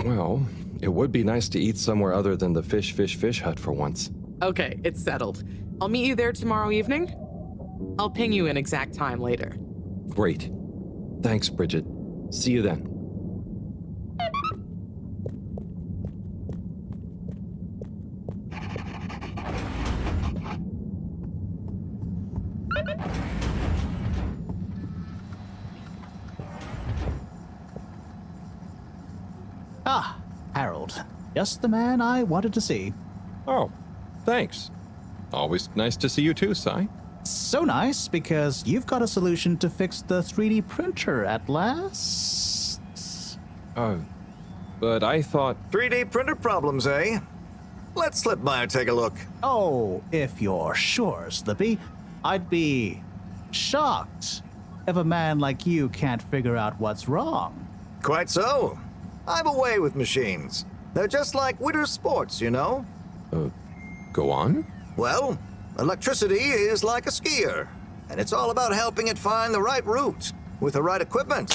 Well, it would be nice to eat somewhere other than the fish hut for once. Okay, it's settled. I'll meet you there tomorrow evening. I'll ping you an exact time later. Great. Thanks, Bridget. See you then. Ah, Harold. Just the man I wanted to see. Oh, thanks. Always nice to see you too, Sai. So nice, because you've got a solution to fix the 3D printer at last. But I thought... 3D printer problems, eh? Let's slip by and take a look. Oh, if you're sure, Slippy. I'd be shocked if a man like you can't figure out what's wrong. Quite so. I've a way with machines. They're just like winter sports, you know? Go on? Well, electricity is like a skier, and it's all about helping it find the right route with the right equipment.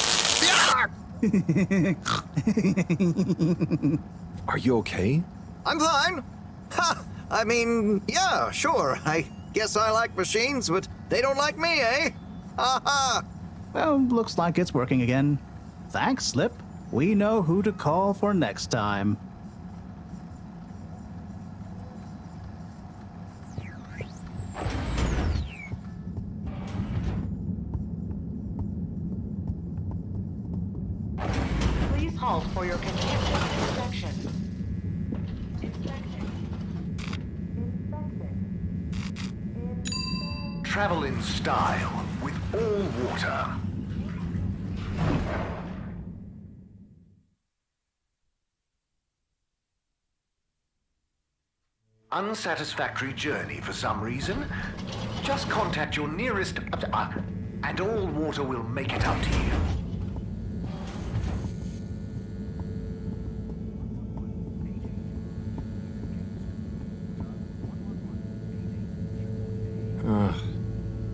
Are you okay? I'm fine. Ha! I mean, yeah, sure. I guess I like machines, but they don't like me, eh? Ha ha! Well, looks like it's working again. Thanks, Slip. We know who to call for next time. Please halt for your continued inspection. Travel in style with all water. Unsatisfactory journey for some reason? Just contact your nearest... and all water will make it up to you.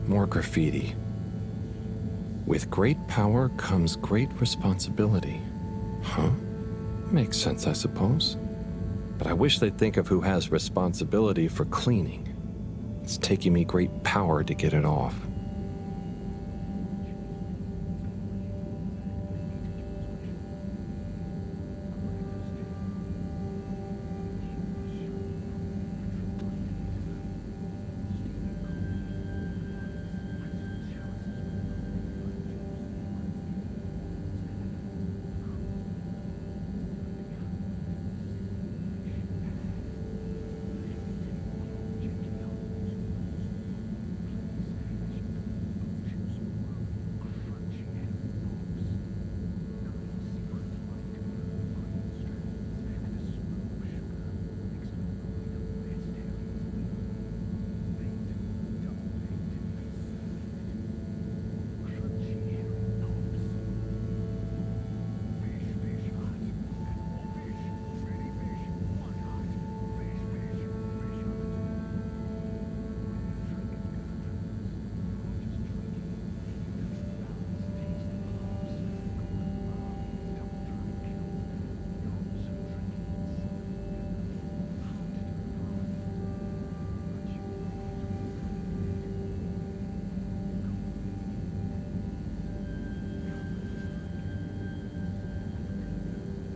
More graffiti. With great power comes great responsibility. Huh? Makes sense, I suppose. But I wish they'd think of who has responsibility for cleaning. It's taking me great power to get it off.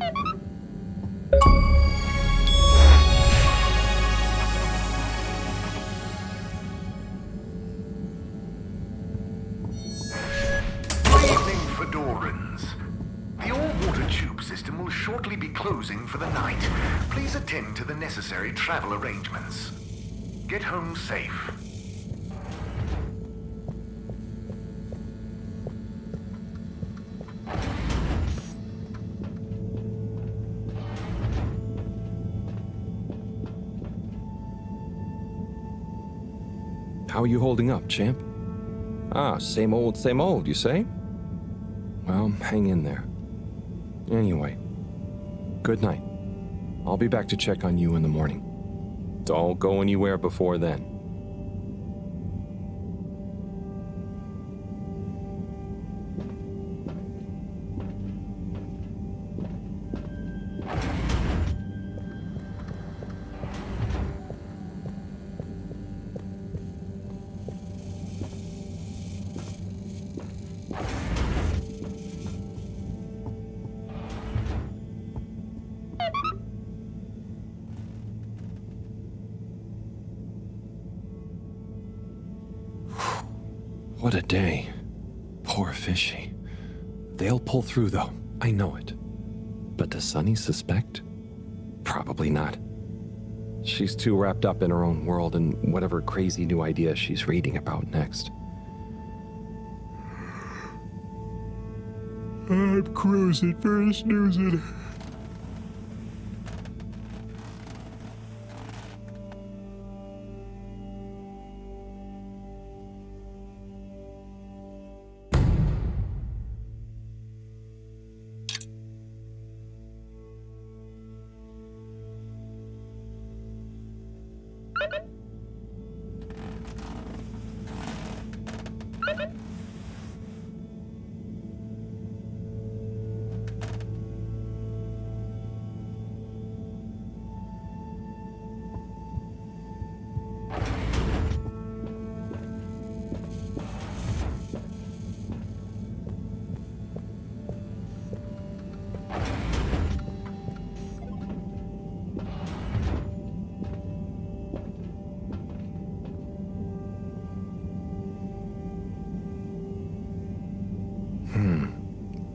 Good evening, Fedorans. The all-water tube system will shortly be closing for the night. Please attend to the necessary travel arrangements. Get home safe. How are you holding up, champ? Ah, same old, you say? Well, hang in there. Anyway, good night. I'll be back to check on you in the morning. Don't go anywhere before then. What a day. Poor Fishy. They'll pull through, though. I know it. But does Sunny suspect? Probably not. She's too wrapped up in her own world and whatever crazy new idea she's reading about next. I'm cruising for snoozing.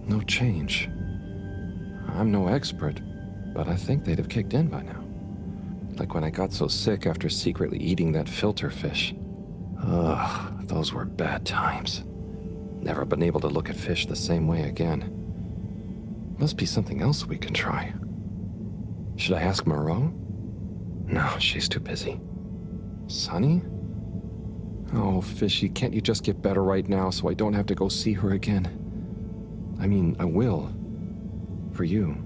No change. I'm no expert, but I think they'd have kicked in by now. Like when I got so sick after secretly eating that filter fish. Ugh, those were bad times. Never been able to look at fish the same way again. Must be something else we can try. Should I ask Moreau? No, she's too busy. Sunny? Oh, Fishy, can't you just get better right now so I don't have to go see her again? I mean, I will. For you.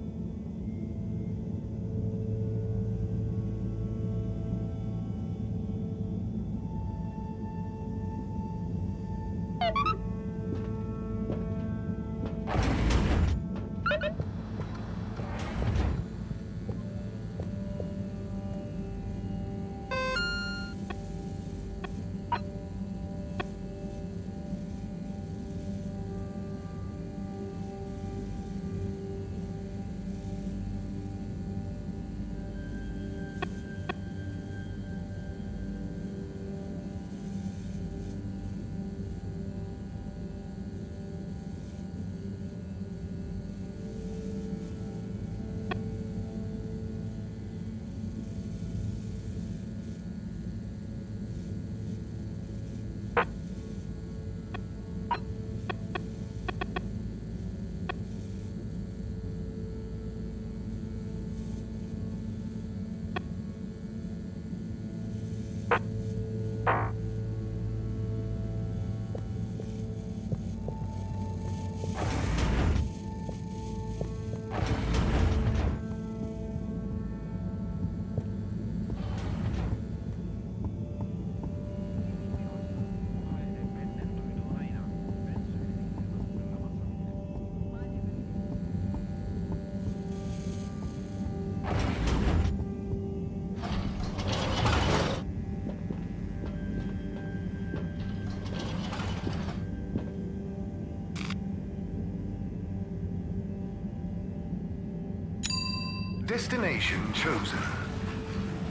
Destination chosen.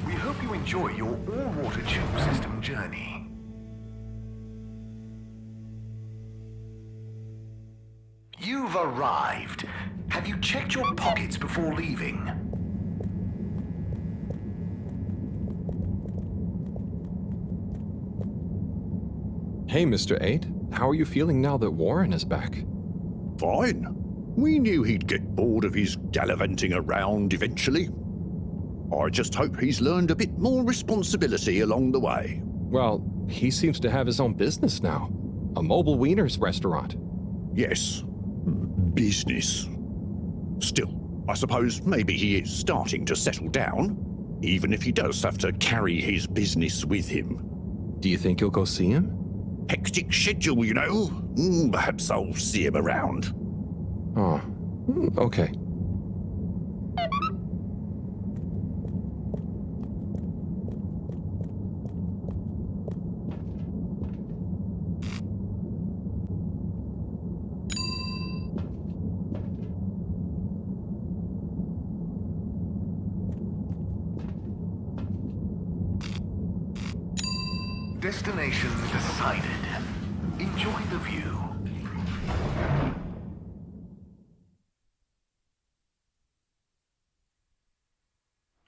We hope you enjoy your all-water tube system journey. You've arrived. Have you checked your pockets before leaving? Hey, Mr. 8. How are you feeling now that Warren is back? Fine. We knew he'd get bored of his gallivanting around eventually. I just hope he's learned a bit more responsibility along the way. Well, he seems to have his own business now. A mobile wieners restaurant. Yes. Business. Still, I suppose maybe he is starting to settle down, even if he does have to carry his business with him. Do you think you'll go see him? Hectic schedule, you know. Perhaps I'll see him around. Oh, okay. Destination decided. Enjoy the view.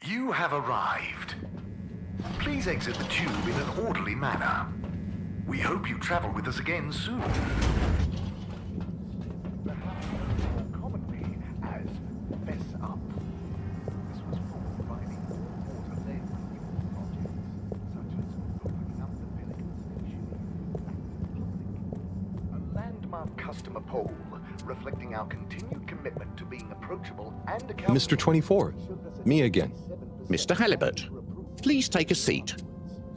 You have arrived. Please exit the tube in an orderly manner. We hope you travel with us again soon. Perhaps more commonly as Fess Up. This was formed by the all-water-led renewal projects, such as opening up the Pelican Station to the public. A landmark customer poll reflecting our continued commitment to being approachable and accountable. Mr. 24, me again. Mr. Halibut, please take a seat.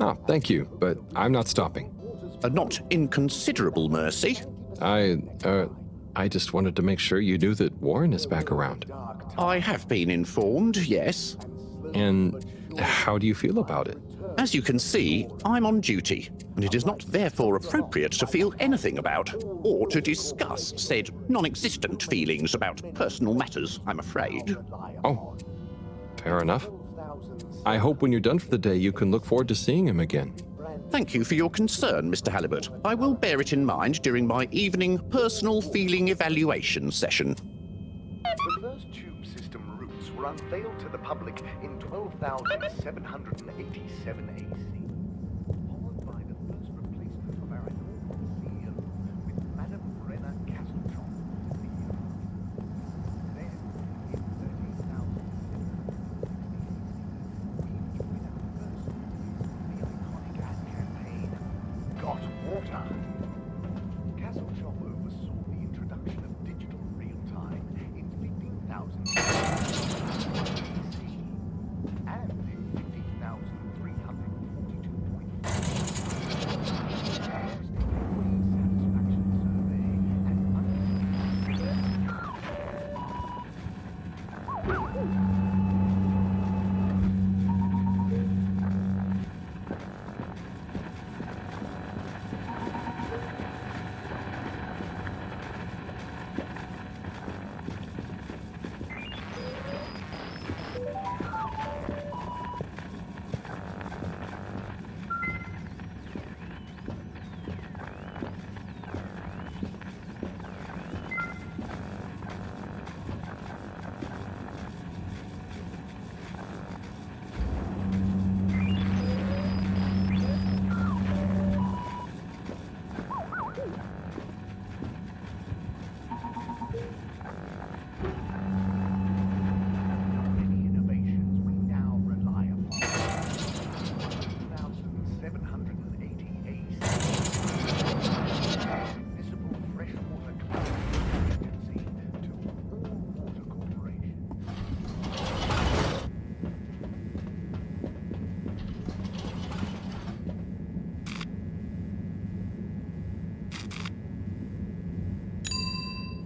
Ah, thank you, but I'm not stopping. A not inconsiderable mercy. I just wanted to make sure you knew that Warren is back around. I have been informed, yes. And how do you feel about it? As you can see, I'm on duty, and it is not therefore appropriate to feel anything about, or to discuss said non-existent feelings about personal matters, I'm afraid. Oh, fair enough. I hope when you're done for the day you can look forward to seeing him again. Thank you for your concern, Mr. Halibut. I will bear it in mind during my evening personal feeling evaluation session. The first tube system routes were unveiled to the public in 12,787 AC, followed by the first replacement of our inaugural CEO with Madame Brenna Castletron. Then, in 13,000, we enjoyed our first the iconic ad campaign, Got Water. Castle Shop oversaw the introduction of digital real-time in 15,000 and in 15,342.4.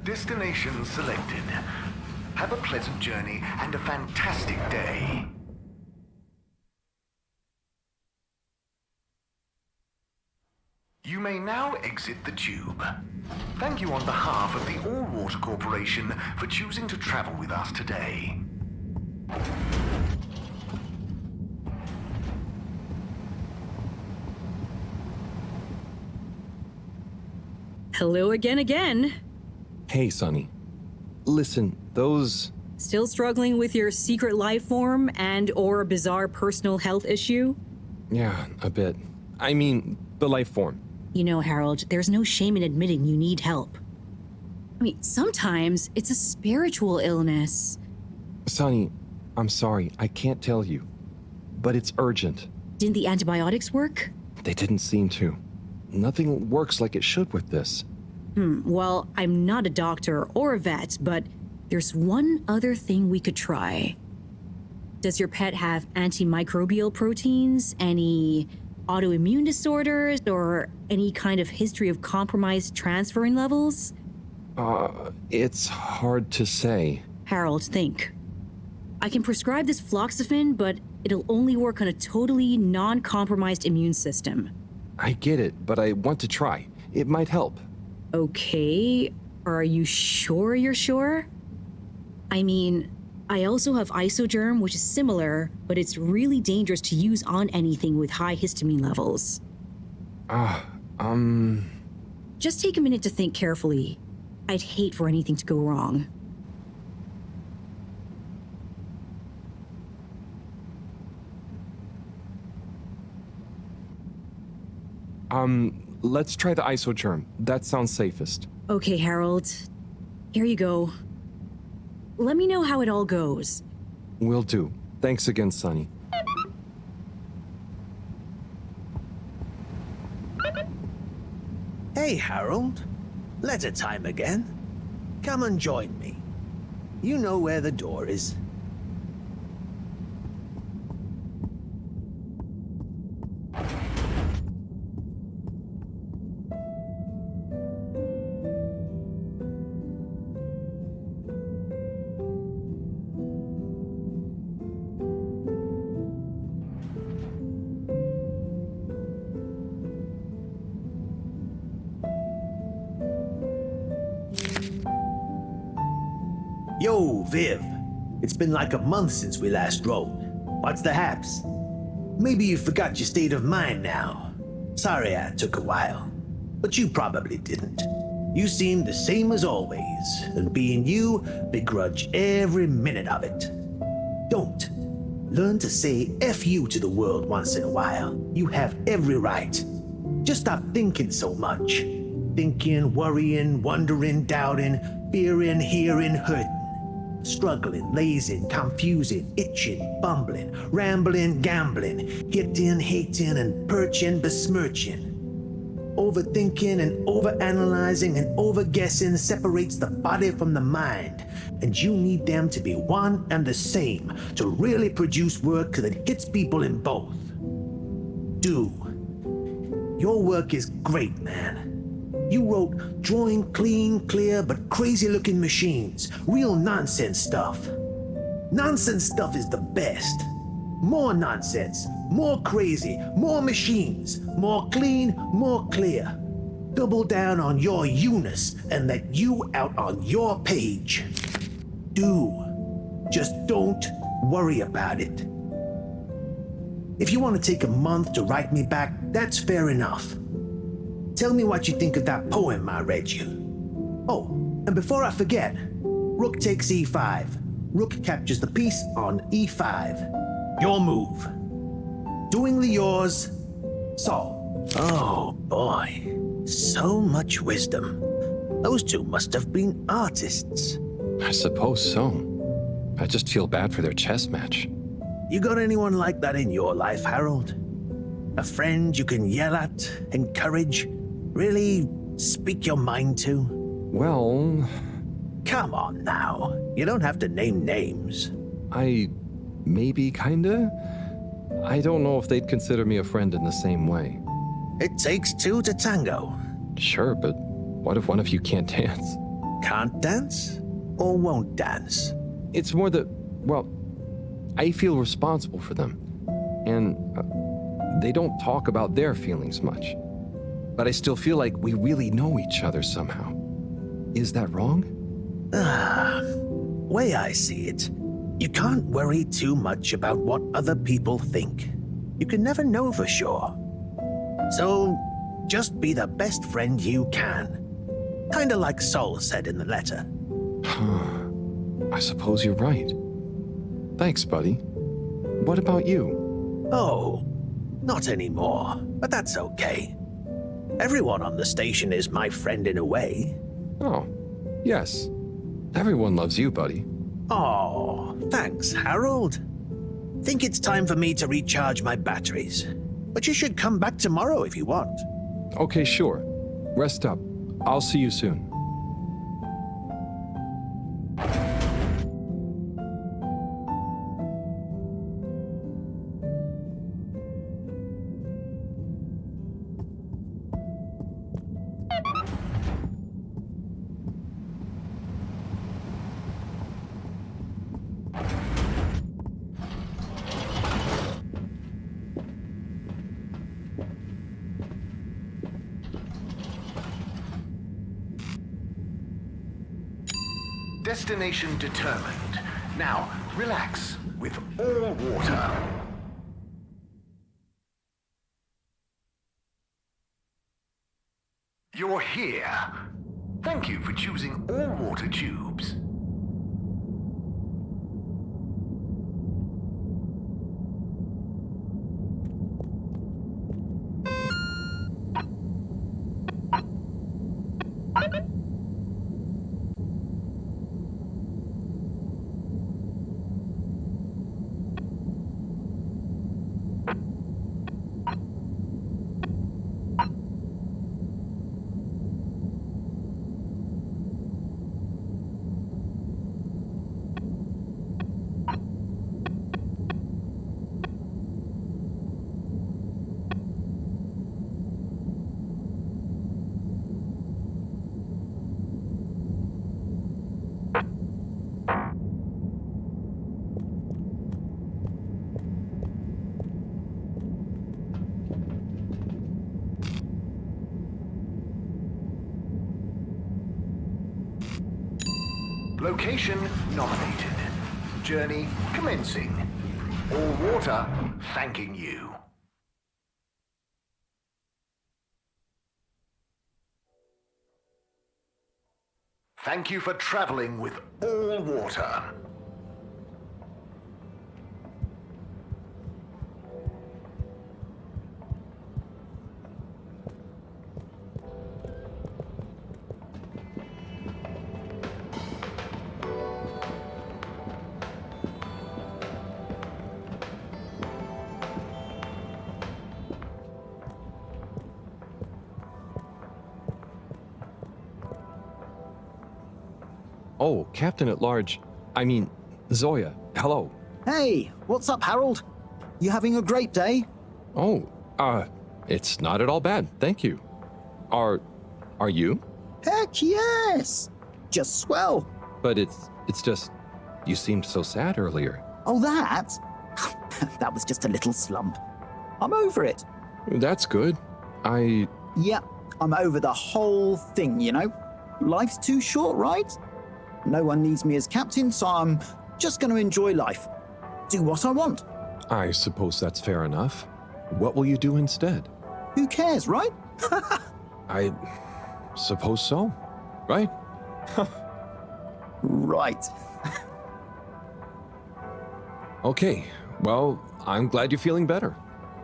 Destination selected. Have a pleasant journey and a fantastic day. You may now exit the tube. Thank you on behalf of the All Water Corporation for choosing to travel with us today. Hello again. Hey, Sonny. Listen, those... Still struggling with your secret life form and or a bizarre personal health issue? Yeah, a bit. I mean, the life form. You know, Harold, there's no shame in admitting you need help. I mean, sometimes it's a spiritual illness. Sonny, I'm sorry, I can't tell you. But it's urgent. Didn't the antibiotics work? They didn't seem to. Nothing works like it should with this. Well, I'm not a doctor or a vet, but there's one other thing we could try. Does your pet have antimicrobial proteins, any autoimmune disorders, or any kind of history of compromised transferrin levels? It's hard to say. Harold, think. I can prescribe this floxifene, but it'll only work on a totally non-compromised immune system. I get it, but I want to try. It might help. Okay, are you sure you're sure? I mean, I also have Isogerm, which is similar, but it's really dangerous to use on anything with high histamine levels. Just take a minute to think carefully. I'd hate for anything to go wrong. Let's try the Isogerm. That sounds safest. Okay, Harold. Here you go. Let me know how it all goes. Will do. Thanks again, Sonny. Hey, Harold. Letter time again. Come and join me. You know where the door is. Yo, Viv. It's been like a month since we last rode. What's the haps? Maybe you forgot your state of mind now. Sorry I took a while. But you probably didn't. You seemed the same as always, and being you, begrudge every minute of it. Don't. Learn to say F you to the world once in a while. You have every right. Just stop thinking so much. Thinking, worrying, wondering, doubting, fearing, hearing, hurting. Struggling, lazing, confusing, itching, bumbling, rambling, gambling, hitting, hating, and perching, besmirching. Overthinking and overanalyzing and overguessing separates the body from the mind, and you need them to be one and the same to really produce work that hits people in both. Do. Your work is great, man. You wrote drawing clean, clear, but crazy-looking machines. Real nonsense stuff. Nonsense stuff is the best. More nonsense, more crazy, more machines, more clean, more clear. Double down on your you-ness and let you out on your page. Do. Just don't worry about it. If you want to take a month to write me back, that's fair enough. Tell me what you think of that poem I read you. Oh, and before I forget, Rook takes e5. Rook captures the piece on e5. Your move. Doingly yours, Saul. Oh boy, so much wisdom. Those two must have been artists. I suppose so. I just feel bad for their chess match. You got anyone like that in your life, Harold? A friend you can yell at, encourage, really speak your mind to? Well... Come on now. You don't have to name names. Maybe kinda? I don't know if they'd consider me a friend in the same way. It takes two to tango. Sure, but what if one of you can't dance? Can't dance? Or won't dance? It's more that, well, I feel responsible for them. And they don't talk about their feelings much. But I still feel like we really know each other somehow. Is that wrong? Way I see it, You can't worry too much about what other people think. You can never know for sure. So, just be the best friend you can. Kinda like Sol said in the letter. I suppose you're right. Thanks, buddy. What about you? Oh, not anymore, but that's okay. Everyone on the station is my friend in a way. Oh, yes. Everyone loves you, buddy. Oh, thanks, Harold. Think it's time for me to recharge my batteries. But you should come back tomorrow if you want. Okay, sure. Rest up. I'll see you soon. Destination determined. Now, relax with all water. You're here. Thank you for choosing all water tubes. Location nominated. Journey commencing. All water thanking you. Thank you for traveling with all water. Oh, Captain at Large. I mean, Zoya. Hello. Hey, what's up, Harold? You having a great day? Oh, it's not at all bad, thank you. Are you? Heck yes! Just swell. But it's just, you seemed so sad earlier. Oh, that? That was just a little slump. I'm over it. That's good. Yeah, I'm over the whole thing, you know? Life's too short, right? No one needs me as captain, so I'm just going to enjoy life. Do what I want. I suppose that's fair enough. What will you do instead? Who cares, right? I suppose so, right? Right. Okay, well, I'm glad you're feeling better.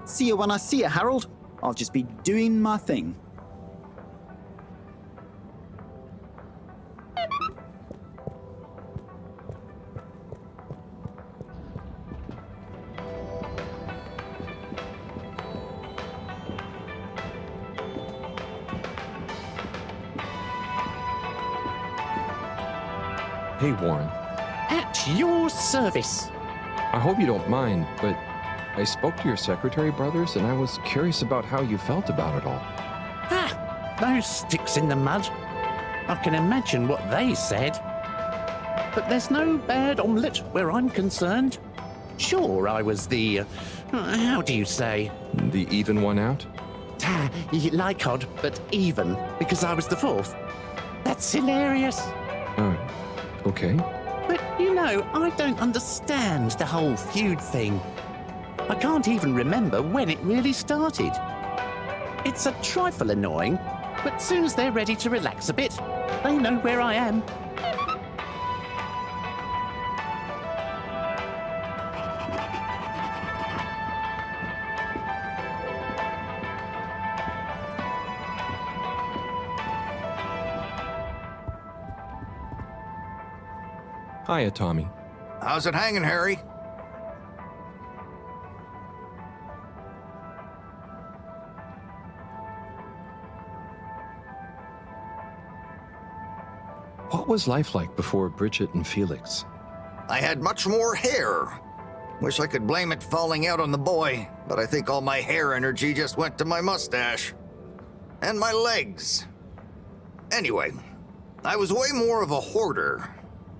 See you when I see you, Harold. I'll just be doing my thing. Hey, Warren. At your service. I hope you don't mind, but I spoke to your secretary brothers and I was curious about how you felt about it all. Ah, those sticks in the mud. I can imagine what they said. But there's no bad omelette where I'm concerned. Sure, I was the, how do you say? The even one out? Like odd, but even, because I was the fourth. That's hilarious. Okay. But, you know, know, I don't understand the whole feud thing. I can't even remember when it really started. It's a trifle annoying, but soon as they're ready to relax a bit, they know where I am. Hiya, Tommy. How's it hanging, Harry? What was life like before Bridget and Felix? I had much more hair. Wish I could blame it falling out on the boy, but I think all my hair energy just went to my mustache. And my legs. Anyway, I was way more of a hoarder.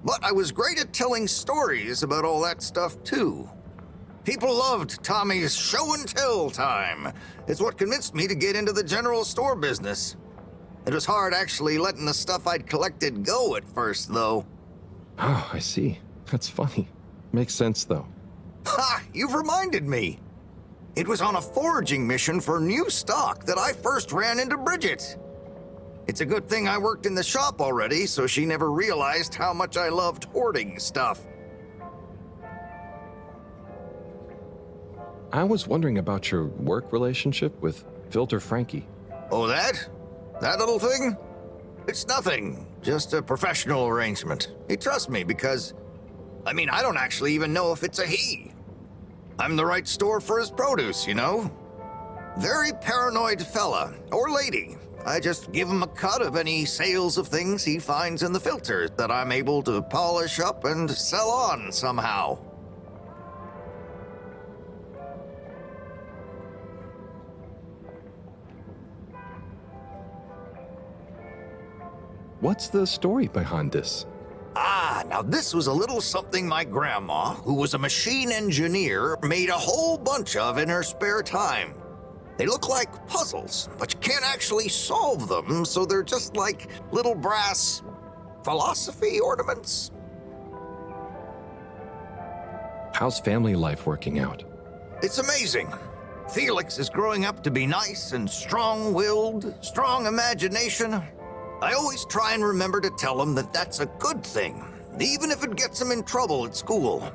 But I was great at telling stories about all that stuff, too. People loved Tommy's show and tell time. It's what convinced me to get into the general store business. It was hard actually letting the stuff I'd collected go at first, though. Oh, I see. That's funny. Makes sense, though. Ha! You've reminded me. It was on a foraging mission for new stock that I first ran into Bridget. It's a good thing I worked in the shop already, so she never realized how much I loved hoarding stuff. I was wondering about your work relationship with Filter Frankie. Oh, that? That little thing? It's nothing. Just a professional arrangement. He trusts me because, I don't actually even know if it's a he. I'm the right store for his produce, you know? Very paranoid fella, or lady. I just give him a cut of any sales of things he finds in the filter that I'm able to polish up and sell on somehow. What's the story behind this? Now this was a little something my grandma, who was a machine engineer, made a whole bunch of in her spare time. They look like puzzles, but you can't actually solve them, so they're just like little brass philosophy ornaments. How's family life working out? It's amazing. Felix is growing up to be nice and strong-willed, strong imagination. I always try and remember to tell him that that's a good thing, even if it gets him in trouble at school.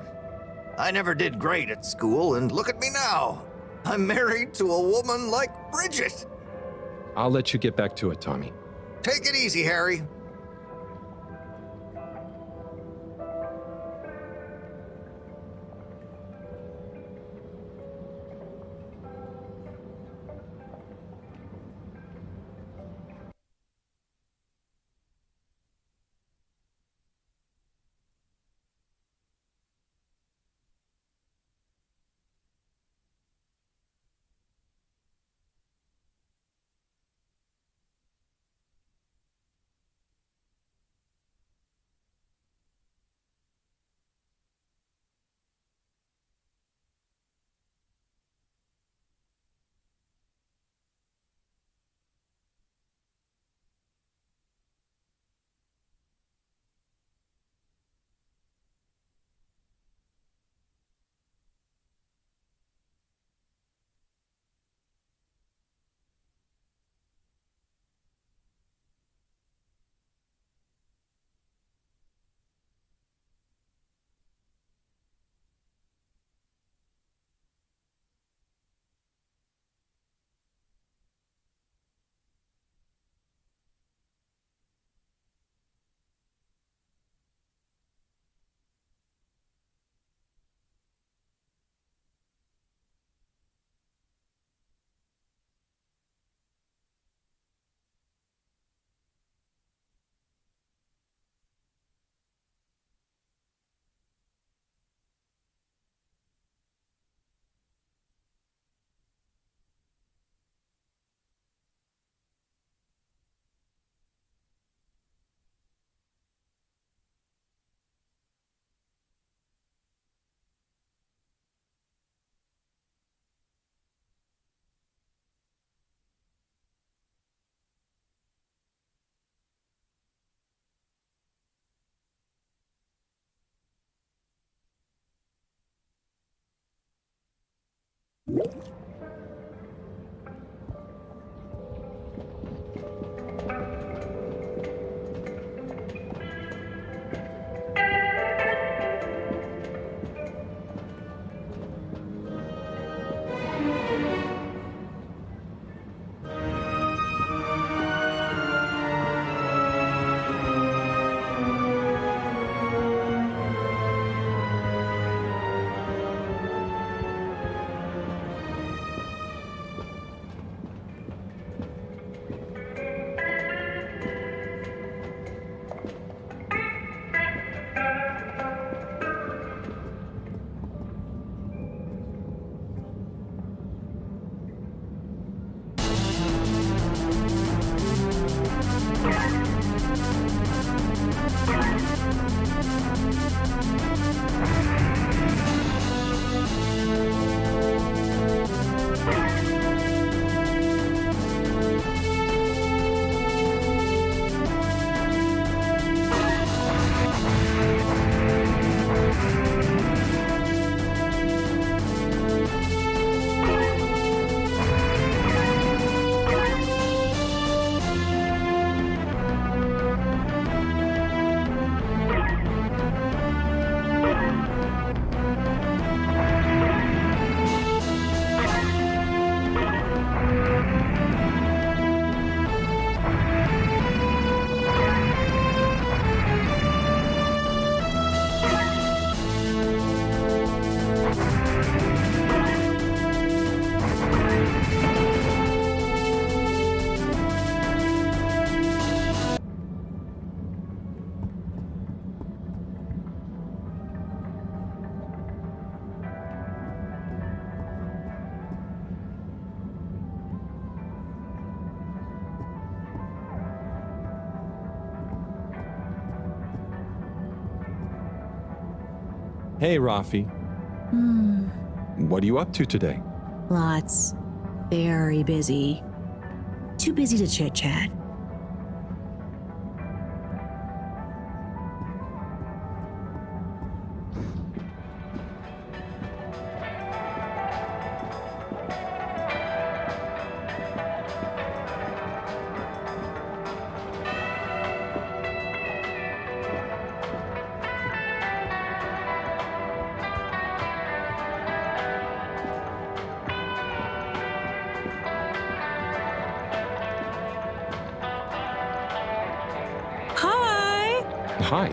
I never did great at school, and look at me now. I'm married to a woman like Bridget. I'll let you get back to it, Tommy. Take it easy, Harry. Hey, Rafi. What are you up to today? Lots. Very busy. Too busy to chit-chat. Hi.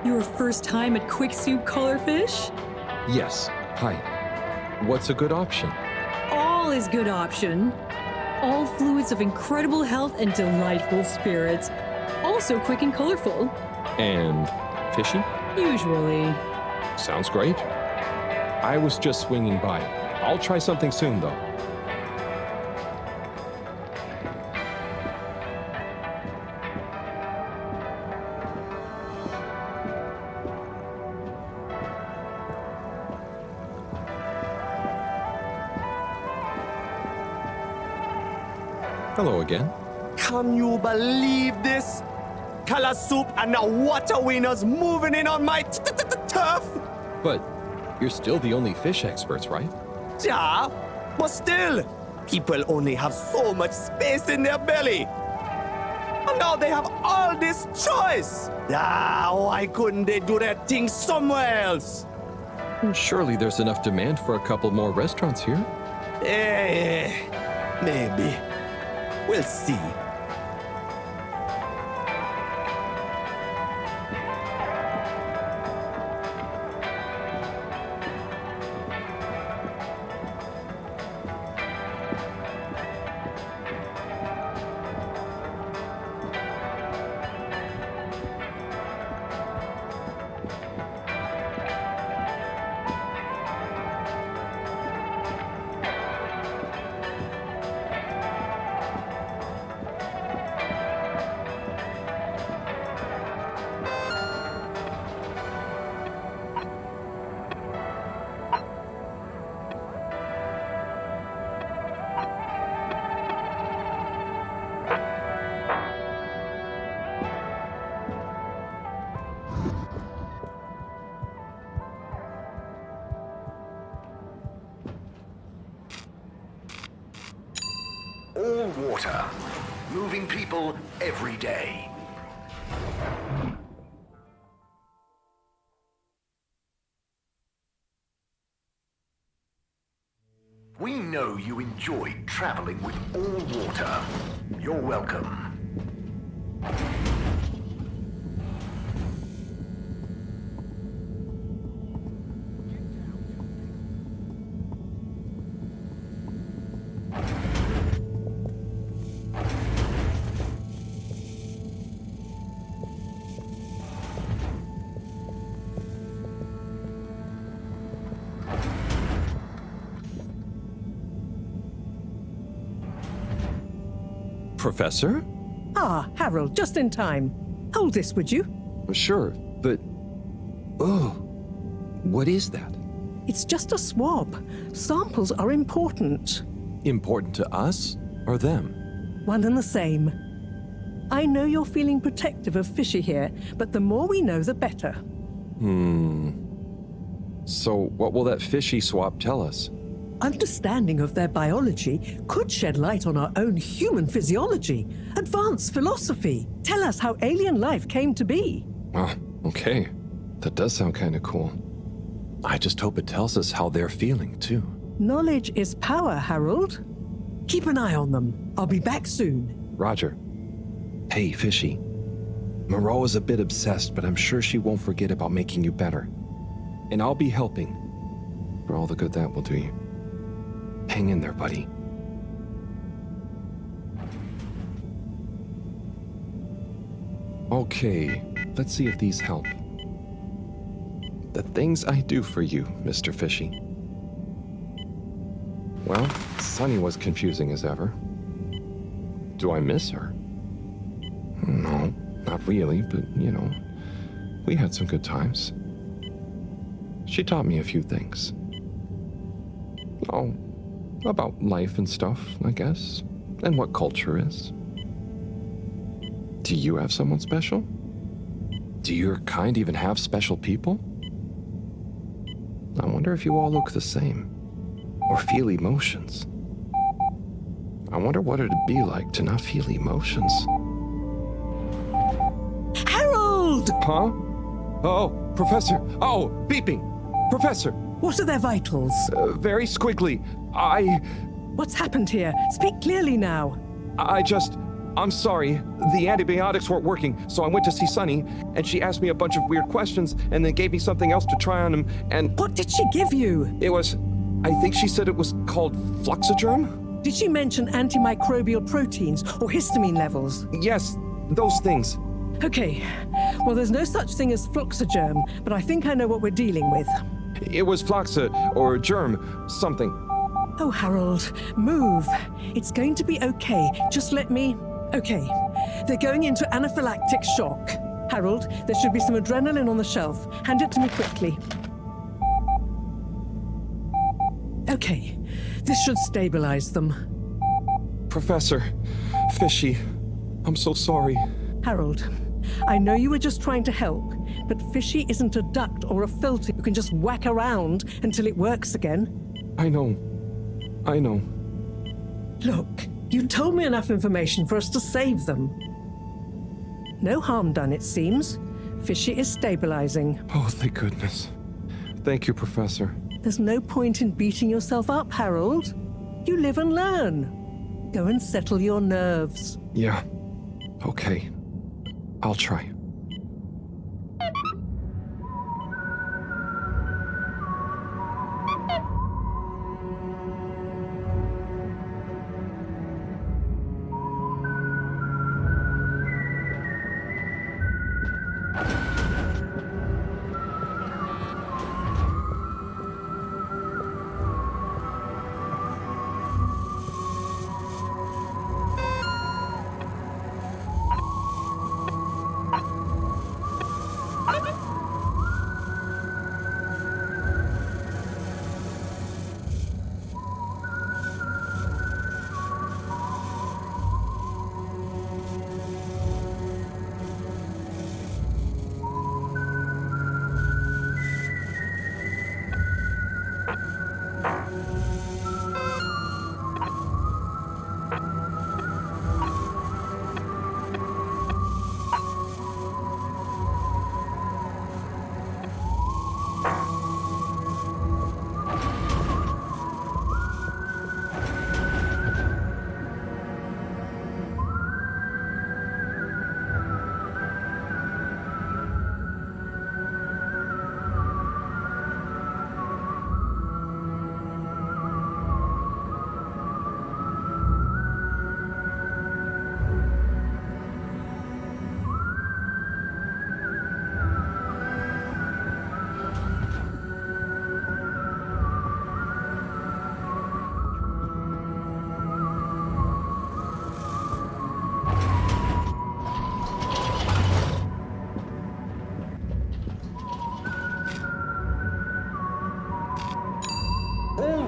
Your first time at Quick Soup Colorfish? Yes. Hi. What's a good option? All is good option. All fluids of incredible health and delightful spirits. Also quick and colorful. And fishy? Usually. Sounds great. I was just swinging by. I'll try something soon, though. Hello again. Can you believe this? Color soup and the water winners moving in on my turf? But you're still the only fish experts, right? Yeah, but still, people only have so much space in their belly. And now they have all this choice. Why couldn't they do their thing somewhere else? Surely there's enough demand for a couple more restaurants here. Maybe. We'll see. water, moving people every day. We know you enjoyed traveling with all water. You're welcome. Professor? Ah, Harold, just in time. Hold this, would you? Sure, but... Oh, what is that? It's just a swab. Samples are important. Important to us or them? One and the same. I know you're feeling protective of Fishy here, but the more we know, the better. So what will that fishy swap tell us? Understanding of their biology could shed light on our own human physiology, advance philosophy, tell us how alien life came to be. Oh, okay. That does sound kind of cool. I just hope it tells us how they're feeling, too. Knowledge is power, Harold. Keep an eye on them. I'll be back soon. Roger. Hey, Fishy. Moreau is a bit obsessed, but I'm sure she won't forget about making you better. And I'll be helping. For all the good that will do you. Hang in there, buddy. Okay, let's see if these help. The things I do for you, Mr. Fishy. Well, Sunny was confusing as ever. Do I miss her? No, not really, but, you know, we had some good times. She taught me a few things. Oh, about life and stuff, I guess, and what culture is. Do you have someone special? Do your kind even have special people? I wonder if you all look the same, or feel emotions. I wonder what it'd be like to not feel emotions. Harold! Huh? Oh, Professor! Oh, beeping! Professor! What are their vitals? Very squiggly. What's happened here? Speak clearly now. I'm sorry. The antibiotics weren't working, so I went to see Sunny, and she asked me a bunch of weird questions, and then gave me something else to try on him, and... What did she give you? It was... I think she said it was called Fluxogerm? Did she mention antimicrobial proteins or histamine levels? Yes, those things. Okay. Well, there's no such thing as Fluxogerm, but I think I know what we're dealing with. It was Floxa, or germ, something. Oh, Harold, move. It's going to be okay. Just let me... Okay. They're going into anaphylactic shock. Harold, there should be some adrenaline on the shelf. Hand it to me quickly. Okay. This should stabilize them. Professor, Fishy, I'm so sorry. Harold, I know you were just trying to help, but Fishy isn't a duct or a filter you can just whack around until it works again. I know. Look, you told me enough information for us to save them. No harm done, it seems. Fishy is stabilizing. Oh, thank goodness. Thank you, Professor. There's no point in beating yourself up, Harold. You live and learn. Go and settle your nerves. Yeah. Okay. I'll try.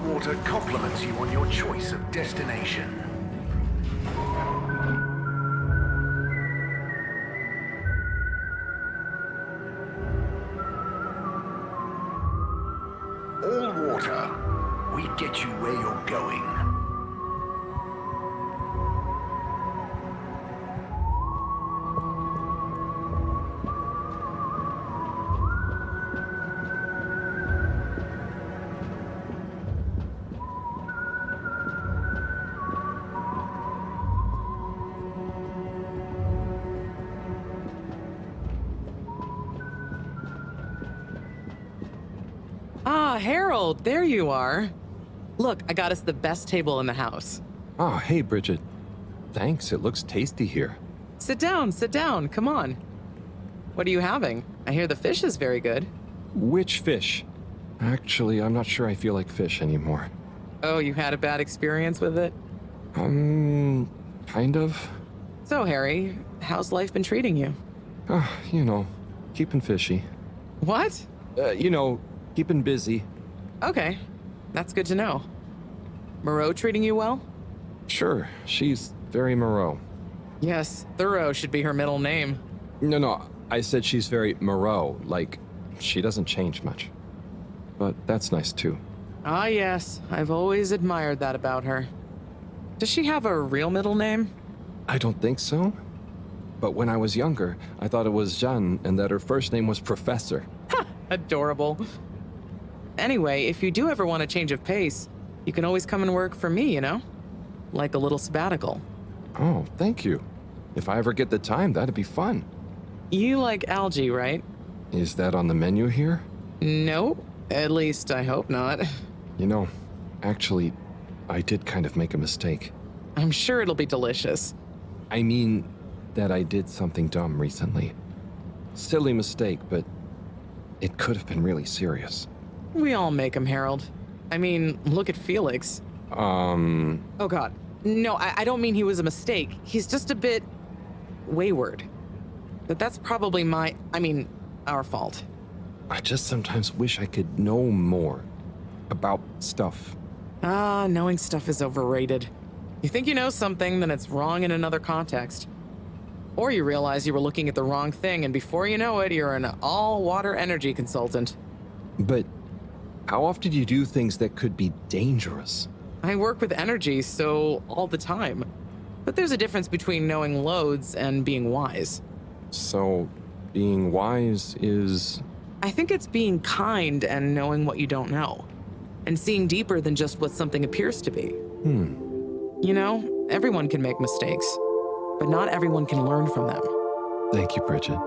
Water compliments you on your choice of destination. All Water, we get you where you're going. Ah, Harold, there you are. Look, I got us the best table in the house. Oh, hey, Bridget. Thanks, it looks tasty here. Sit down, come on. What are you having? I hear the fish is very good. Which fish? Actually, I'm not sure I feel like fish anymore. Oh, you had a bad experience with it? Kind of. So, Harry, how's life been treating you? You know, keeping fishy. What? Keeping busy. Okay, that's good to know. Moreau treating you well? Sure, she's very Moreau. Yes, Thorough should be her middle name. No, I said she's very Moreau, like, she doesn't change much. But that's nice too. Ah, yes, I've always admired that about her. Does she have a real middle name? I don't think so. But when I was younger, I thought it was Jeanne and that her first name was Professor. Ha! Adorable. Anyway, if you do ever want a change of pace, you can always come and work for me, you know? Like a little sabbatical. Oh, thank you. If I ever get the time, that'd be fun. You like algae, right? Is that on the menu here? No, at least I hope not. Actually, I did kind of make a mistake. I'm sure it'll be delicious. I mean that I did something dumb recently. Silly mistake, but it could have been really serious. We all make them, Harold. I mean, look at Felix. Oh God. No, I don't mean he was a mistake. He's just a bit wayward. But that's probably our fault. I just sometimes wish I could know more about stuff. Knowing stuff is overrated. You think you know something, then it's wrong in another context. Or you realize you were looking at the wrong thing, and before you know it, you're an all-water energy consultant. But how often do you do things that could be dangerous? I work with energy, so all the time. But there's a difference between knowing loads and being wise. So, being wise is... I think it's being kind and knowing what you don't know. And seeing deeper than just what something appears to be. You know, everyone can make mistakes, but not everyone can learn from them. Thank you, Bridget.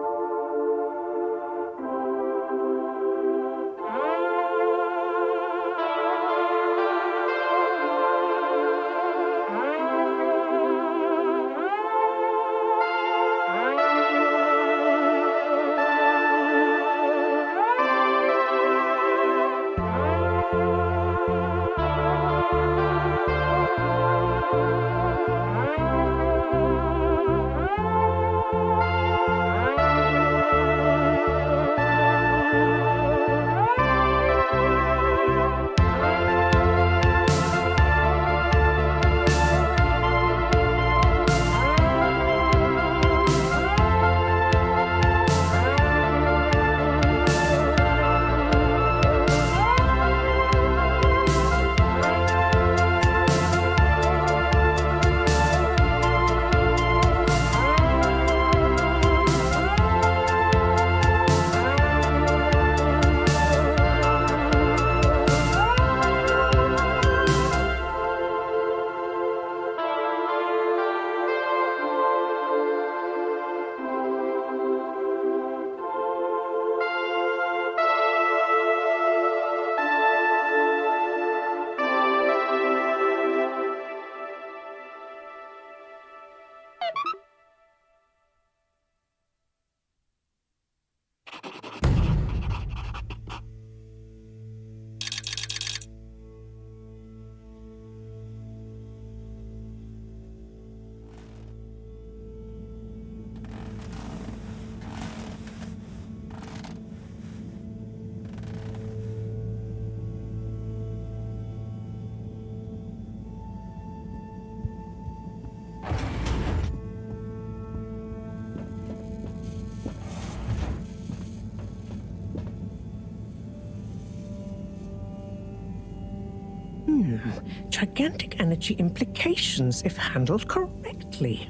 Gigantic energy implications if handled correctly.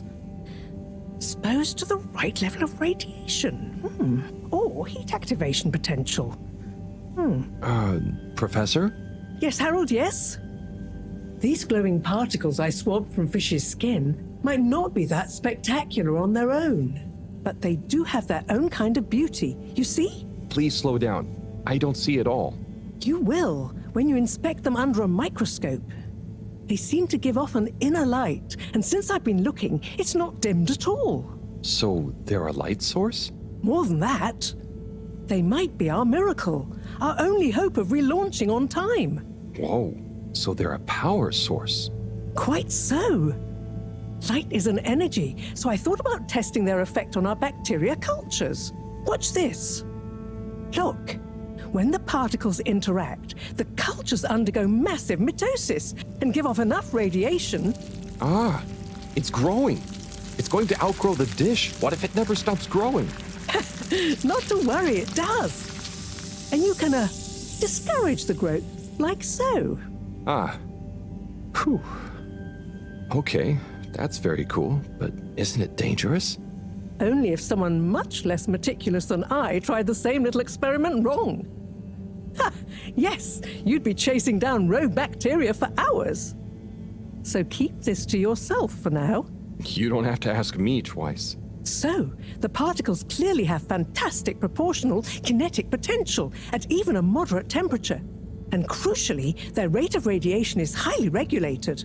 Exposed to the right level of radiation. Or heat activation potential. Professor? Yes, Harold, yes? These glowing particles I swabbed from fish's skin might not be that spectacular on their own, but they do have their own kind of beauty, you see? Please slow down. I don't see it all. You will when you inspect them under a microscope. They seem to give off an inner light, and since I've been looking, it's not dimmed at all. So they're a light source? More than that, they might be our miracle, our only hope of relaunching on time. Whoa, so they're a power source. Quite so. Light is an energy, so I thought about testing their effect on our bacteria cultures. Watch this. Look, when the particles interact, the cultures undergo massive mitosis and give off enough radiation. Ah, it's growing. It's going to outgrow the dish. What if it never stops growing? Not to worry, it does. And you can discourage the growth, like so. Ah. Whew. Okay, that's very cool, but isn't it dangerous? Only if someone much less meticulous than I tried the same little experiment wrong. Ha! Yes, you'd be chasing down rogue bacteria for hours. So keep this to yourself for now. You don't have to ask me twice. So, the particles clearly have fantastic proportional kinetic potential at even a moderate temperature. And crucially, their rate of radiation is highly regulated.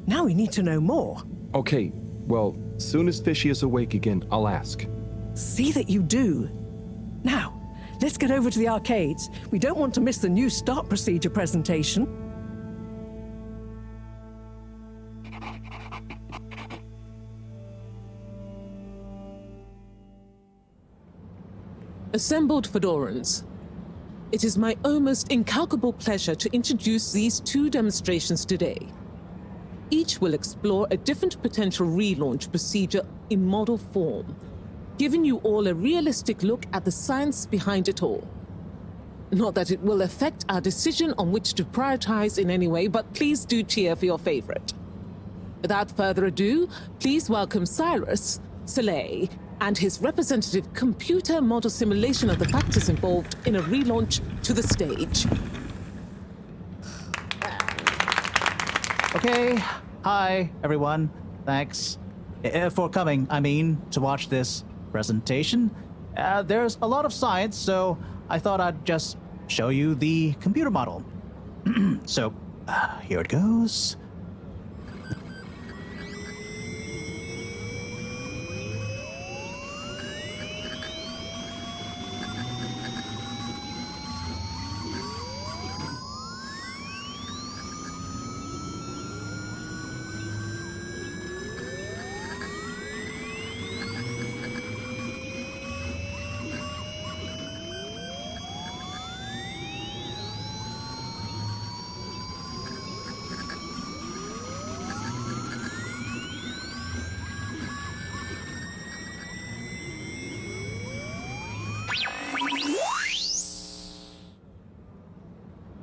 Now we need to know more. Okay, well, soon as Fishy is awake again, I'll ask. See that you do. Now, let's get over to the arcades. We don't want to miss the new start procedure presentation. Assembled Fedorans, it is my almost incalculable pleasure to introduce these two demonstrations today. Each will explore a different potential relaunch procedure in model form, giving you all a realistic look at the science behind it all. Not that it will affect our decision on which to prioritize in any way, but please do cheer for your favorite. Without further ado, please welcome Cyrus, Soleil, and his representative computer model simulation of the factors involved in a relaunch to the stage. Okay, hi everyone. Thanks for coming, to watch this presentation. There's a lot of science, so I thought I'd just show you the computer model. So, here it goes.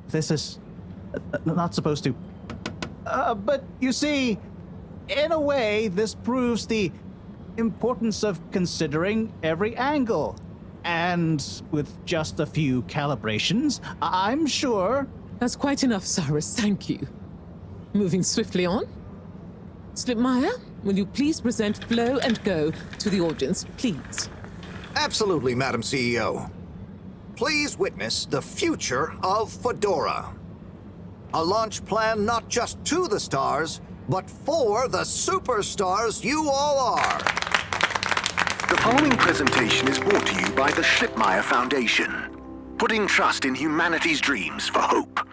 This is not supposed to. But you see, in a way, this proves the importance of considering every angle. And with just a few calibrations, I'm sure... That's quite enough, Cyrus, thank you. Moving swiftly on. Slipmeyer, will you please present Flow and Go to the audience, please? Absolutely, Madam CEO. Please witness the future of Fedora. A launch plan not just to the stars, but for the superstars you all are. The following presentation is brought to you by the Slipmeyer Foundation, putting trust in humanity's dreams for hope.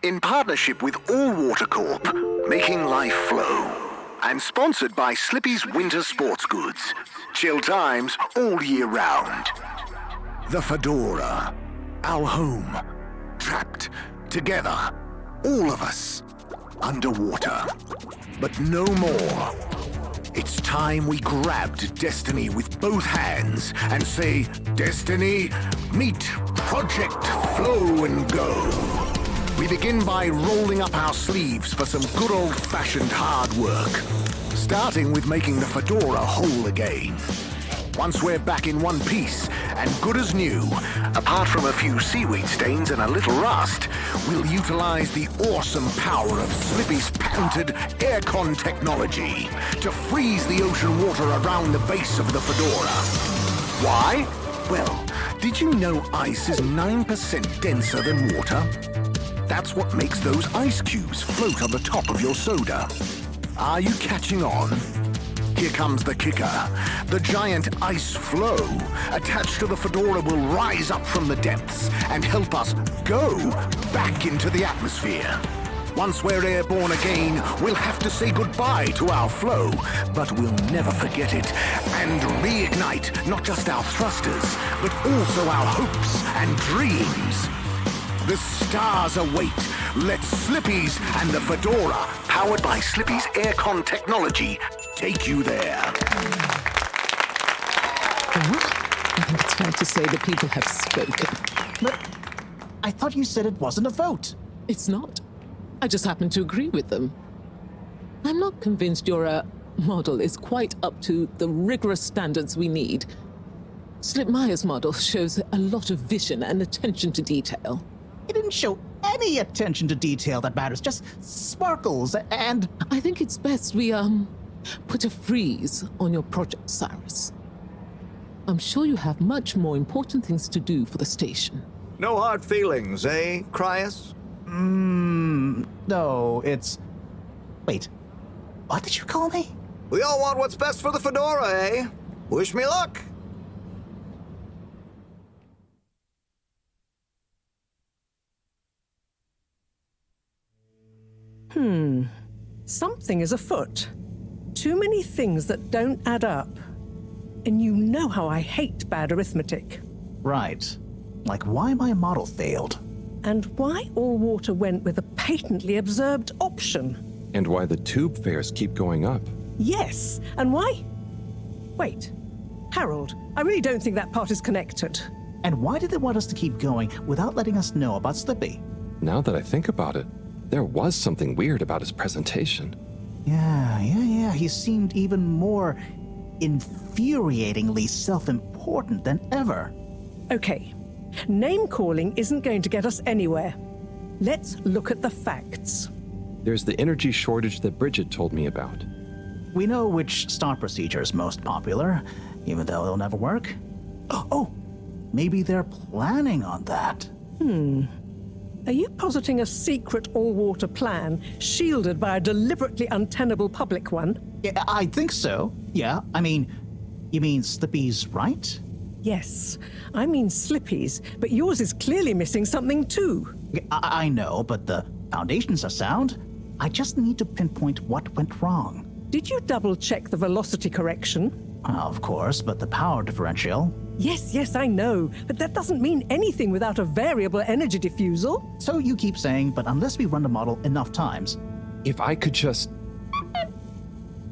In partnership with All Water Corp, making life flow. And sponsored by Slippy's Winter Sports Goods. Chill times all year round. The Fedora, our home, trapped together, all of us, underwater. But no more. It's time we grabbed Destiny with both hands and say, Destiny, meet Project Flow and Go. We begin by rolling up our sleeves for some good old-fashioned hard work, starting with making the fedora whole again. Once we're back in one piece and good as new, apart from a few seaweed stains and a little rust, we'll utilize the awesome power of Slippy's patented aircon technology to freeze the ocean water around the base of the fedora. Why? Well, did you know ice is 9% denser than water? That's what makes those ice cubes float on the top of your soda. Are you catching on? Here comes the kicker. The giant ice flow attached to the fedora will rise up from the depths and help us go back into the atmosphere. Once we're airborne again, we'll have to say goodbye to our flow, but we'll never forget it and reignite not just our thrusters, but also our hopes and dreams. The stars await. Let Slippy's and the fedora, powered by Slippy's aircon technology, take you there. Well, I think it's fair to say the people have spoken. But I thought you said it wasn't a vote. It's not. I just happen to agree with them. I'm not convinced your model is quite up to the rigorous standards we need. Slipmeyer's model shows a lot of vision and attention to detail. It didn't show any attention to detail that matters, just sparkles and... I think it's best we, put a freeze on your project, Cyrus. I'm sure you have much more important things to do for the station. No hard feelings, eh, Cryus? No, it's... Wait, what did you call me? We all want what's best for the fedora, eh? Wish me luck! Something is afoot. Too many things that don't add up. And you know how I hate bad arithmetic. Right. Like why my model failed. And why all water went with a patently absurd option. And why the tube fares keep going up. Yes, and why? Wait, Harold, I really don't think that part is connected. And why did they want us to keep going without letting us know about Slippy? Now that I think about it, there was something weird about his presentation. Yeah. He seemed even more infuriatingly self-important than ever. Okay, name-calling isn't going to get us anywhere. Let's look at the facts. There's the energy shortage that Bridget told me about. We know which start procedure is most popular, even though it'll never work. Oh, maybe they're planning on that. Are you positing a secret all-water plan, shielded by a deliberately untenable public one? Yeah, I think so. Yeah, you mean Slippy's right? Yes, I mean Slippy's, but yours is clearly missing something too. I know, but the foundations are sound. I just need to pinpoint what went wrong. Did you double-check the velocity correction? Of course, but the power differential... Yes, I know, but that doesn't mean anything without a variable energy diffusal. So you keep saying, but unless we run the model enough times... If I could just...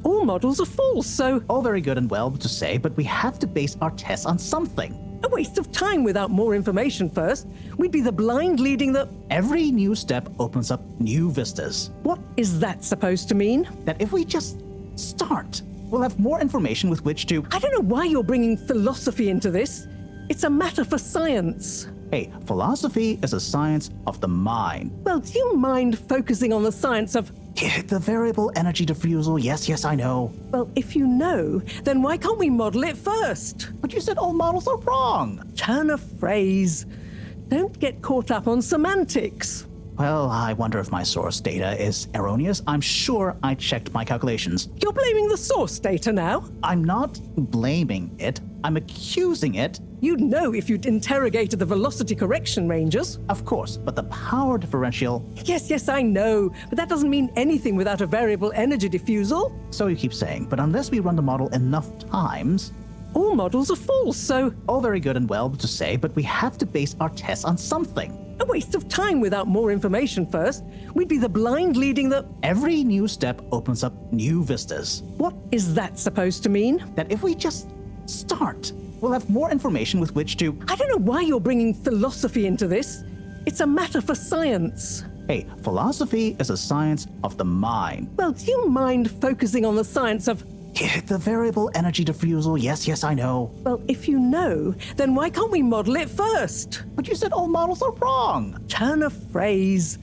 All models are false, so... All very good and well to say, but we have to base our tests on something. A waste of time without more information first. We'd be the blind leading the... Every new step opens up new vistas. What is that supposed to mean? That if we just start, we'll have more information with which to... I don't know why you're bringing philosophy into this. It's a matter for science. Hey, philosophy is a science of the mind. Well, do you mind focusing on the science of... The variable energy diffusal, yes, I know. Well, if you know, then why can't we model it first? But you said all models are wrong. Turn a phrase. Don't get caught up on semantics. Well, I wonder if my source data is erroneous. I'm sure I checked my calculations. You're blaming the source data now? I'm not blaming it. I'm accusing it. You'd know if you'd interrogated the velocity correction ranges. Of course, but the power differential... Yes, I know, but that doesn't mean anything without a variable energy diffusal. So you keep saying, but unless we run the model enough times... All models are false, so... All very good and well to say, but we have to base our tests on something. A waste of time without more information first. We'd be the blind leading the... Every new step opens up new vistas. What is that supposed to mean? That if we just start, we'll have more information with which to... I don't know why you're bringing philosophy into this. It's a matter for science. Hey, philosophy is a science of the mind. Well, do you mind focusing on the science of... The variable energy diffusal, yes, I know. Well, if you know, then why can't we model it first? But you said all models are wrong. Turn a phrase.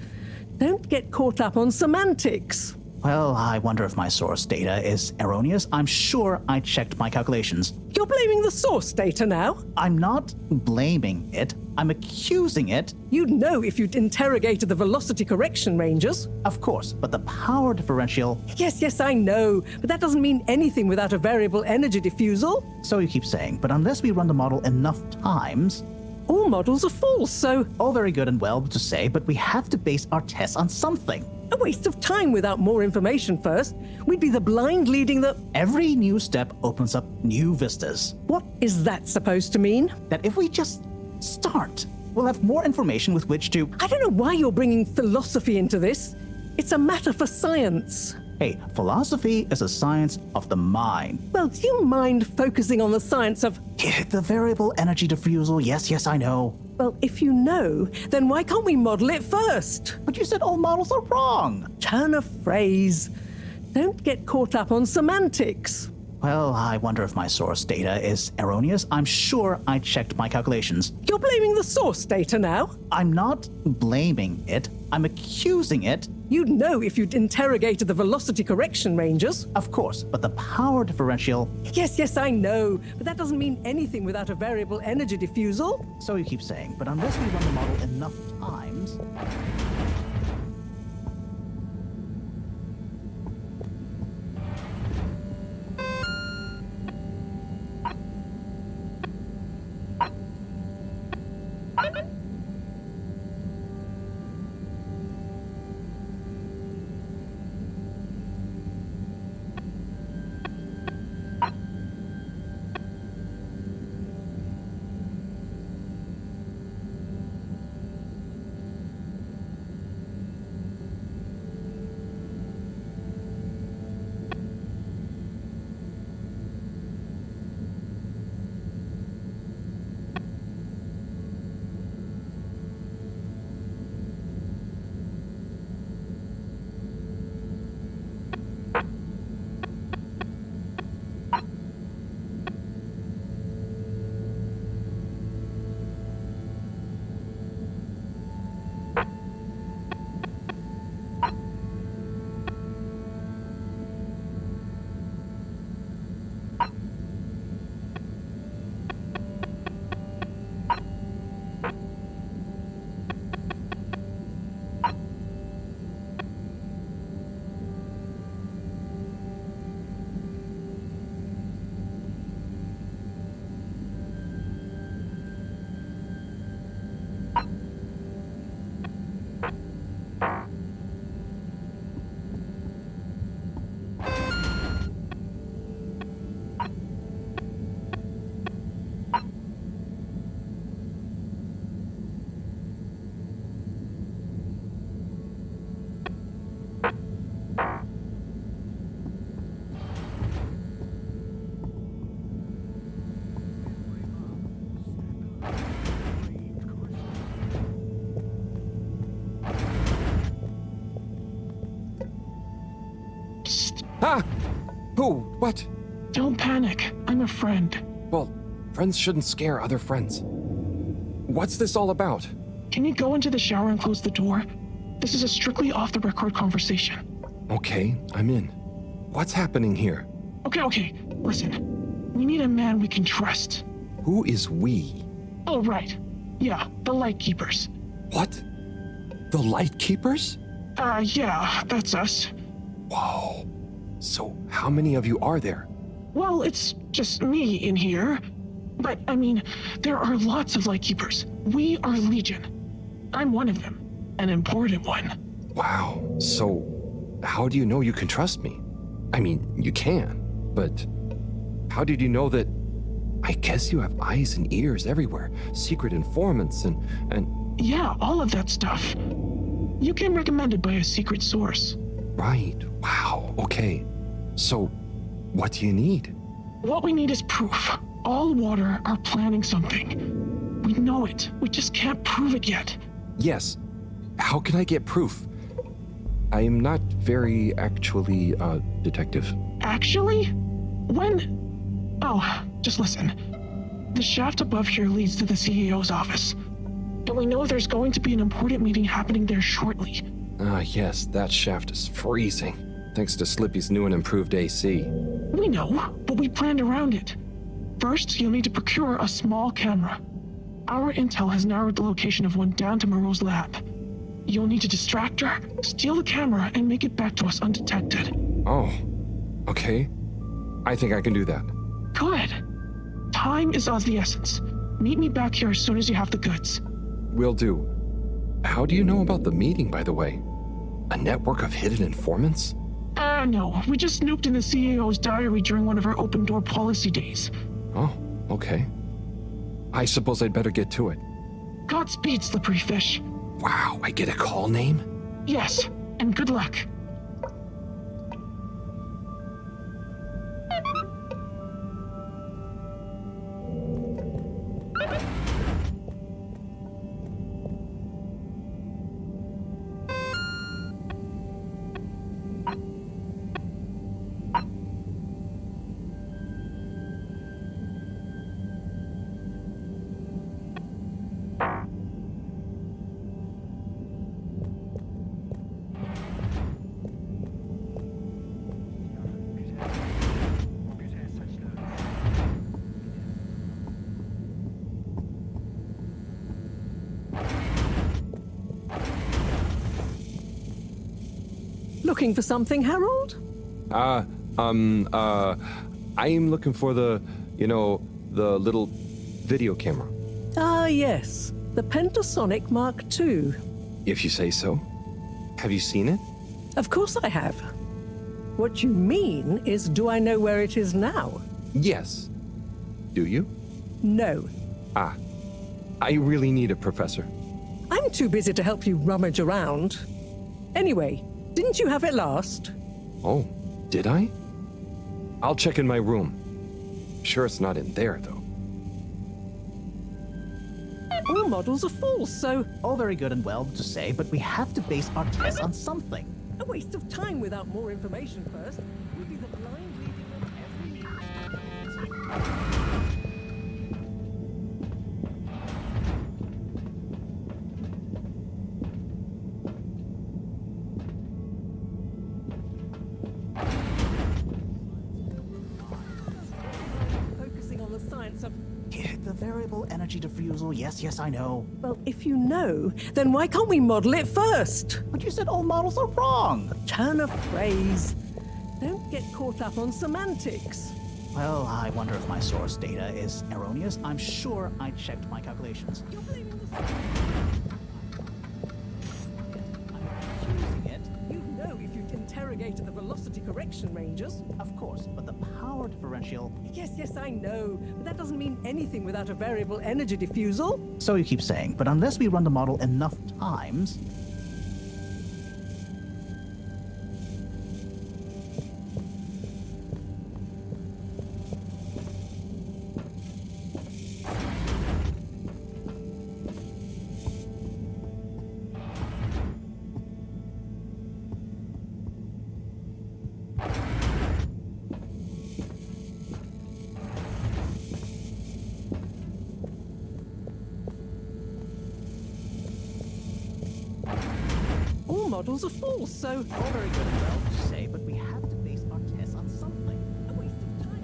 Don't get caught up on semantics. Well, I wonder if my source data is erroneous. I'm sure I checked my calculations. You're blaming the source data now? I'm not blaming it. I'm accusing it. You'd know if you'd interrogated the velocity correction ranges. Of course, but the power differential... Yes, I know. But that doesn't mean anything without a variable energy diffusal. So you keep saying, but unless we run the model enough times... All models are false, so... All very good and well to say, but we have to base our tests on something. A waste of time without more information first. We'd be the blind leading the... Every new step opens up new vistas. What is that supposed to mean? That if we just start, we'll have more information with which to... I don't know why you're bringing philosophy into this. It's a matter for science. Hey, philosophy is a science of the mind. Well, do you mind focusing on the science of... The variable energy diffusal, yes, I know. Well, if you know, then why can't we model it first? But you said all models are wrong. Turn a phrase. Don't get caught up on semantics. Well, I wonder if my source data is erroneous. I'm sure I checked my calculations. You're blaming the source data now? I'm not blaming it. I'm accusing it. You'd know if you'd interrogated the velocity correction ranges. Of course, but the power differential... Yes, I know. But that doesn't mean anything without a variable energy diffusal. So you keep saying, but unless we run the model enough times... Ah! Who? What? Don't panic. I'm a friend. Well, friends shouldn't scare other friends. What's this all about? Can you go into the shower and close the door? This is a strictly off-the-record conversation. Okay, I'm in. What's happening here? Okay. Listen. We need a man we can trust. Who is we? Oh, right. Yeah, the Lightkeepers. What? The Lightkeepers? Yeah, that's us. Whoa. So, how many of you are there? Well, it's just me in here. But, I mean, there are lots of Lightkeepers. We are Legion. I'm one of them. An important one. Wow. So, how do you know you can trust me? I mean, you can, but how did you know that... I guess you have eyes and ears everywhere. Secret informants and... Yeah, all of that stuff. You came recommended by a secret source. Right. Wow. Okay. So, what do you need? What we need is proof. All water are planning something. We know it. We just can't prove it yet. Yes. How can I get proof? I am not very actually, detective. Actually? When? Oh, just listen. The shaft above here leads to the CEO's office. And we know there's going to be an important meeting happening there shortly. Ah, yes, that shaft is freezing. Thanks to Slippy's new and improved AC. We know, but we planned around it. First, you'll need to procure a small camera. Our intel has narrowed the location of one down to Moreau's lab. You'll need to distract her, steal the camera, and make it back to us undetected. Oh, okay. I think I can do that. Good. Time is of the essence. Meet me back here as soon as you have the goods. Will do. How do you know about the meeting, by the way? A network of hidden informants? No. We just snooped in the CEO's diary during one of our open-door policy days. Oh, okay. I suppose I'd better get to it. Godspeed, Slippery Fish. Wow, I get a call name? Yes, and good luck. Looking for something, Harold? I am looking for the little video camera. Ah, yes. The Pentasonic Mark II. If you say so. Have you seen it? Of course I have. What you mean is, do I know where it is now? Yes. Do you? No. Ah. I really need it, Professor. I'm too busy to help you rummage around. Anyway, didn't you have it last? Oh, did I? I'll check in my room. Sure it's not in there, though. All models are false, so... All very good and well to say, but we have to base our tests on something. A waste of time without more information first would be the blind leading of every... The variable energy diffusal, yes, I know. Well, if you know, then why can't we model it first? But you said all models are wrong. Turn of phrase. Don't get caught up on semantics. Well, I wonder if my source data is erroneous. I'm sure I checked my calculations. You're blaming the... You know if you'd interrogated the velocity correction ranges. Of course, but the power differential... Yes, I know. But that doesn't mean anything without a variable energy diffusal. So you keep saying, but unless we run the model enough times... Models are false, so... All very good and well to say, but we have to base our tests on something. A waste of time.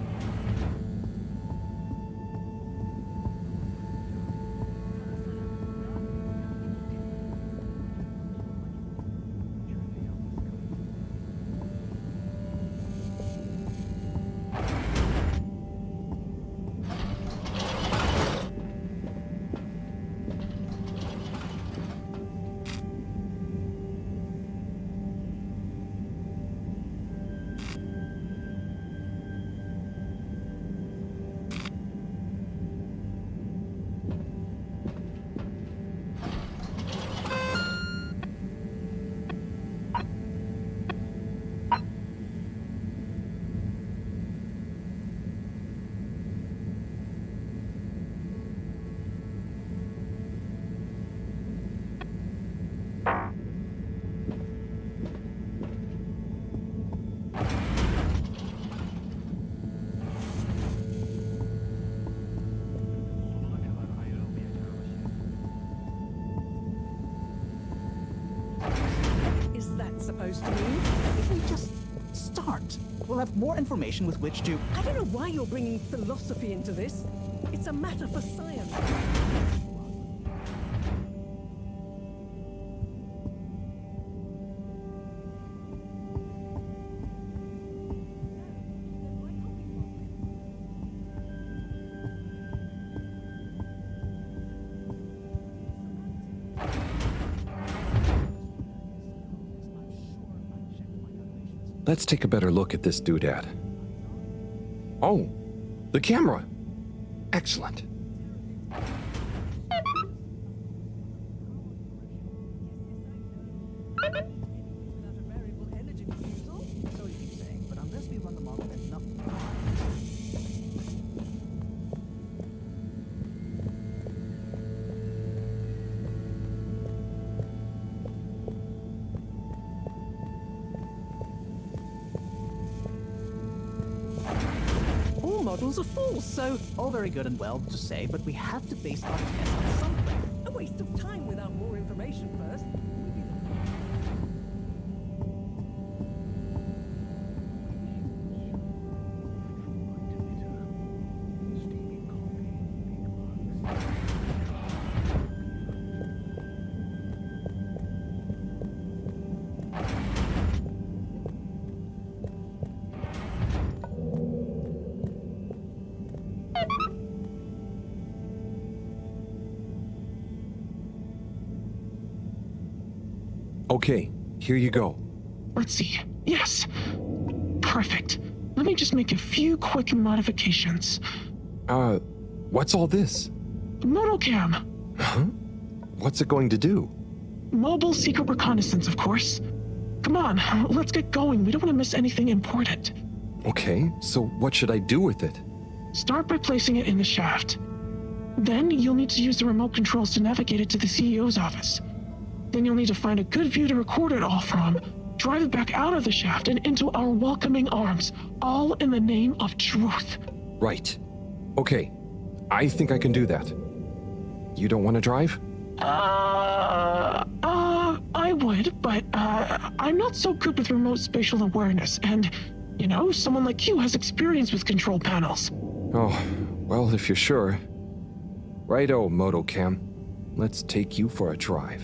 that supposed to mean? If we just start, we'll have more information with which to... I don't know why you're bringing philosophy into this. It's a matter for science. Let's take a better look at this doodad. Oh, the camera. Excellent. Models are false, so... All very good and well to say, but we have to base our test on something. A waste of time without more information first. Okay, here you go. Let's see. Yes. Perfect. Let me just make a few quick modifications. What's all this? Motocam. Huh? What's it going to do? Mobile secret reconnaissance, of course. Come on, let's get going. We don't want to miss anything important. Okay, so what should I do with it? Start by placing it in the shaft. Then you'll need to use the remote controls to navigate it to the CEO's office. Then you'll need to find a good view to record it all from, drive it back out of the shaft and into our welcoming arms, all in the name of truth. Right. Okay, I think I can do that. You don't want to drive? I would, but, I'm not so good with remote spatial awareness, and, you know, someone like you has experience with control panels. Oh, well, if you're sure. Righto, Motocam. Let's take you for a drive.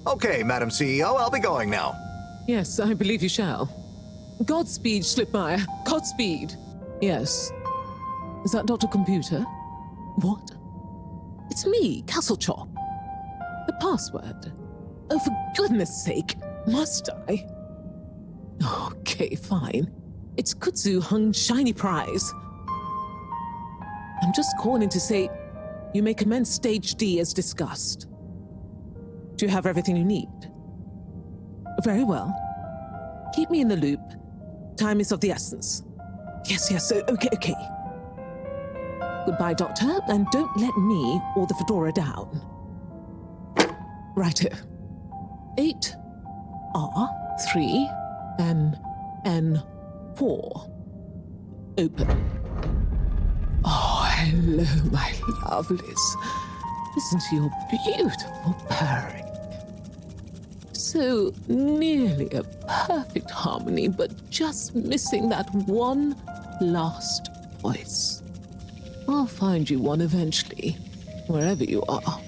Okay, Madam CEO, I'll be going now. Yes, I believe you shall. Godspeed, Schlipmeyer. Godspeed. Yes. Is that Dr. Computer? What? It's me, Castlechop. The password. Oh, for goodness sake, must I? Okay, fine. It's Kutsu Hung Shiny Prize. I'm just calling to say you may commence Stage D as discussed. Do you have everything you need? Very well. Keep me in the loop. Time is of the essence. Yes, okay. Goodbye, Doctor, and don't let me or the Fedora down. Righto. 8R3NN4. Open. Oh, hello, my lovelies. Listen to your beautiful purring. So nearly a perfect harmony, but just missing that one last voice. I'll find you one eventually, wherever you are.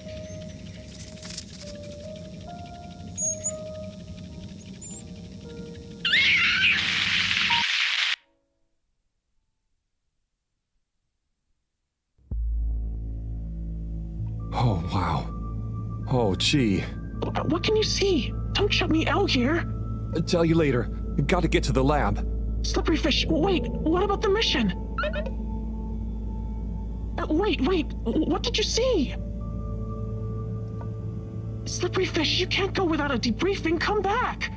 Oh, wow. Oh, gee. What can you see? Don't shut me out here. Tell you later. Gotta get to the lab. Slippery fish, wait, what about the mission? Wait, what did you see? Slippery fish, you can't go without a debriefing. Come back.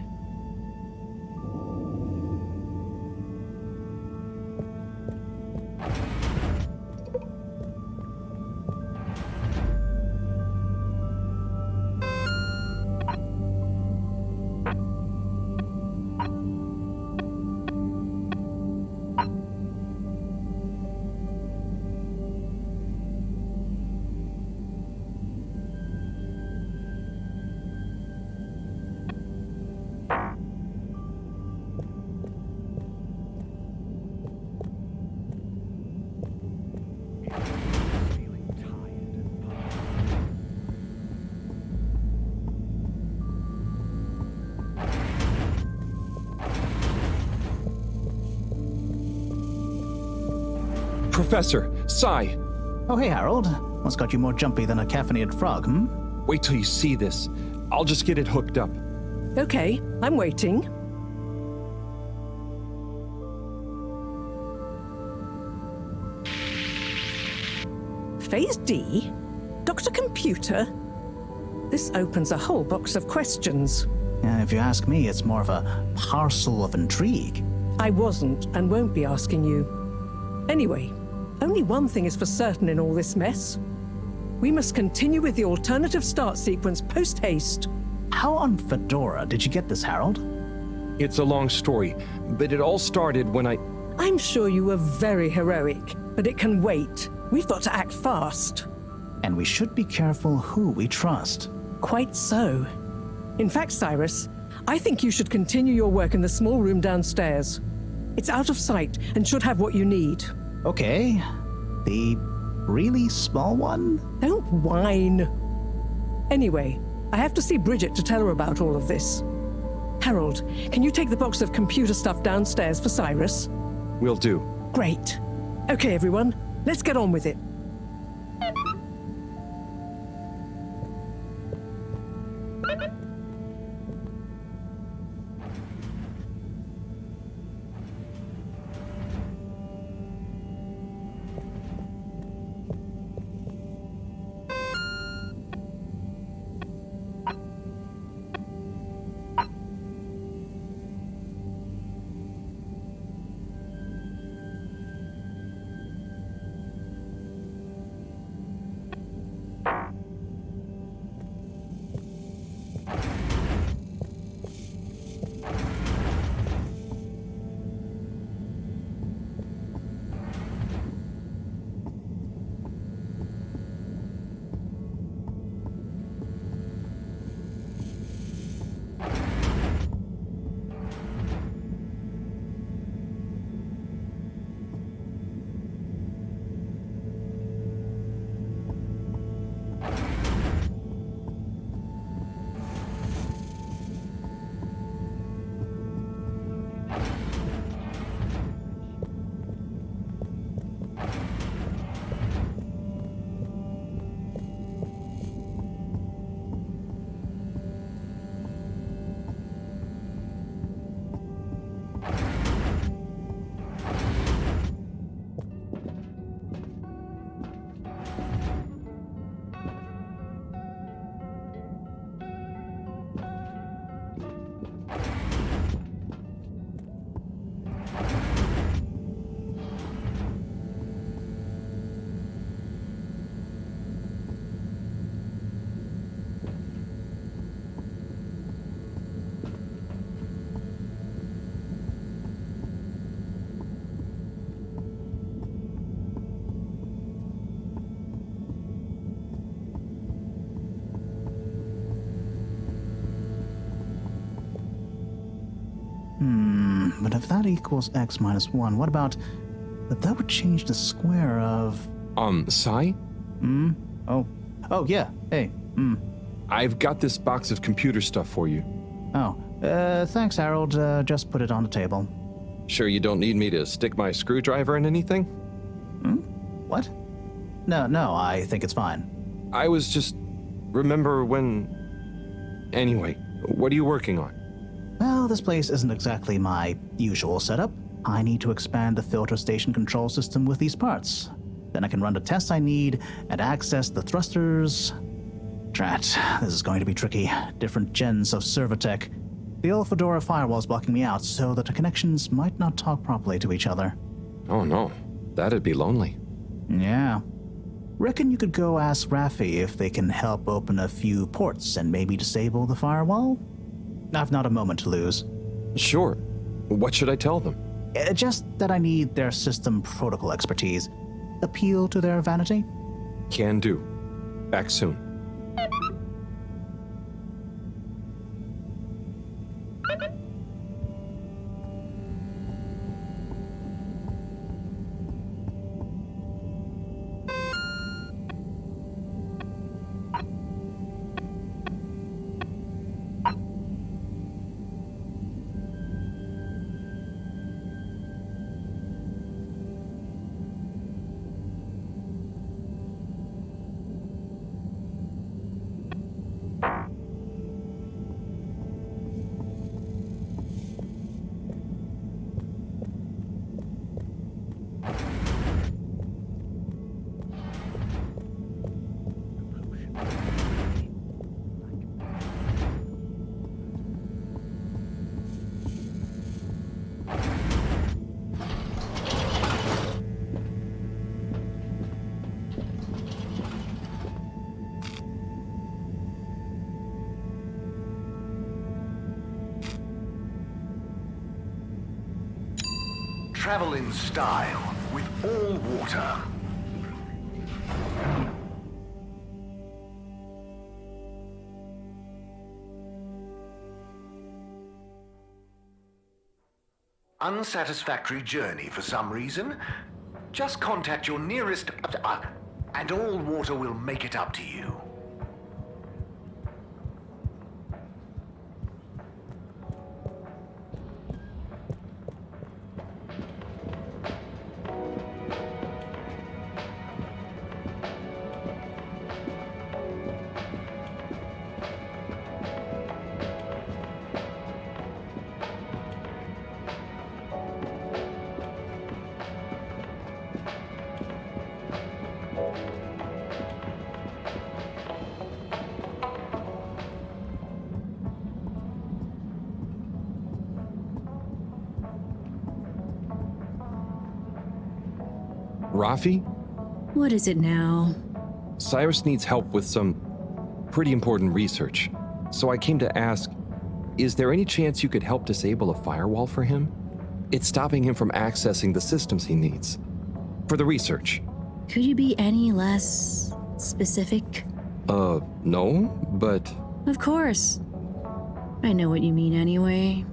Professor, Sai. Oh, hey, Harold. What's got you more jumpy than a caffeinated frog, hmm? Wait till you see this. I'll just get it hooked up. Okay, I'm waiting. Phase D? Dr. Computer? This opens a whole box of questions. If you ask me, it's more of a parcel of intrigue. I wasn't and won't be asking you. Anyway, only one thing is for certain in all this mess. We must continue with the alternative start sequence post-haste. How on Fedora did you get this, Harold? It's a long story, but it all started when I'm sure you were very heroic, but it can wait. We've got to act fast. And we should be careful who we trust. Quite so. In fact, Cyrus, I think you should continue your work in the small room downstairs. It's out of sight and should have what you need. Okay. The really small one? Don't whine. Anyway, I have to see Bridget to tell her about all of this. Harold, can you take the box of computer stuff downstairs for Cyrus? Will do. Great. Okay, everyone, let's get on with it. if that equals x minus 1, what about... But that would change the square of... Sai? Oh, yeah. Hey, I've got this box of computer stuff for you. Oh, thanks, Harold. Just put it on the table. Sure you don't need me to stick my screwdriver in anything? What? No, I think it's fine. I was just... Remember when... Anyway, what are you working on? Well, this place isn't exactly my usual setup. I need to expand the filter station control system with these parts. Then I can run the tests I need and access the thrusters. Drat, this is going to be tricky. Different gens of server tech. The old Fedora firewall's blocking me out so that the connections might not talk properly to each other. Oh no, that'd be lonely. Yeah. Reckon you could go ask Raffi if they can help open a few ports and maybe disable the firewall? I've not a moment to lose. Sure. What should I tell them? Just that I need their system protocol expertise. Appeal to their vanity? Can do. Back soon. Travel in style with all water. Unsatisfactory journey for some reason? Just contact your nearest... and all water will make it up to you. Raffi? What is it now? Cyrus needs help with some pretty important research. So I came to ask, is there any chance you could help disable a firewall for him? It's stopping him from accessing the systems he needs. For the research. Could you be any less specific? No, but... Of course. I know what you mean anyway.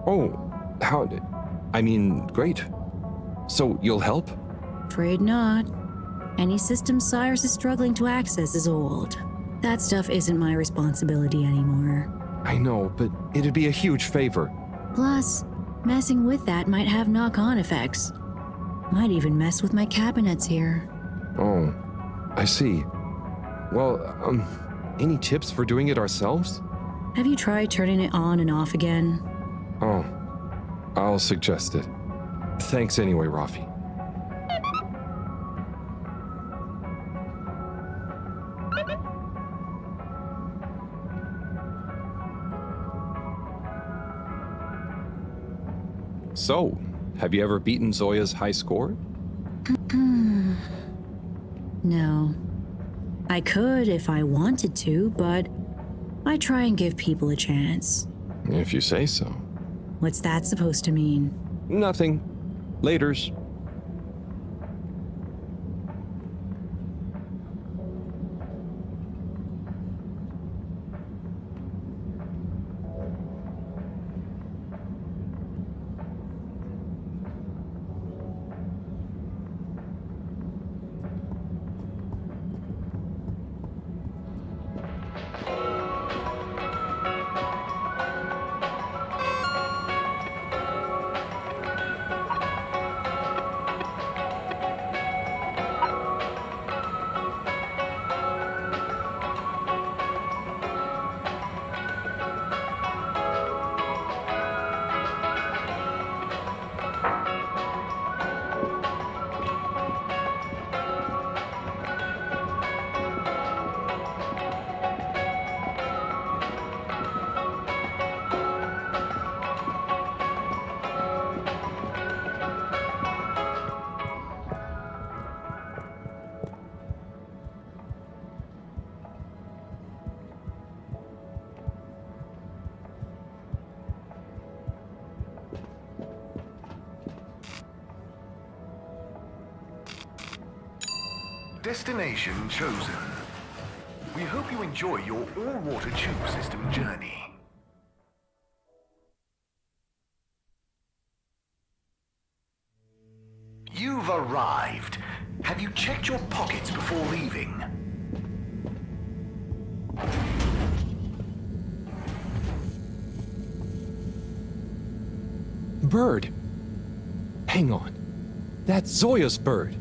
Oh, how... I mean, great. So you'll help? Afraid not. Any system Cyrus is struggling to access is old. That stuff isn't my responsibility anymore. I know, but it'd be a huge favor. Plus, messing with that might have knock-on effects. Might even mess with my cabinets here. Oh, I see. Well, any tips for doing it ourselves? Have you tried turning it on and off again? Oh, I'll suggest it. Thanks anyway, Raffi. So, have you ever beaten Zoya's high score? No. I could if I wanted to, but I try and give people a chance. If you say so. What's that supposed to mean? Nothing. Laters. Destination chosen. We hope you enjoy your all-water tube system journey. You've arrived. Have you checked your pockets before leaving? Bird. Hang on. That's Zoya's bird.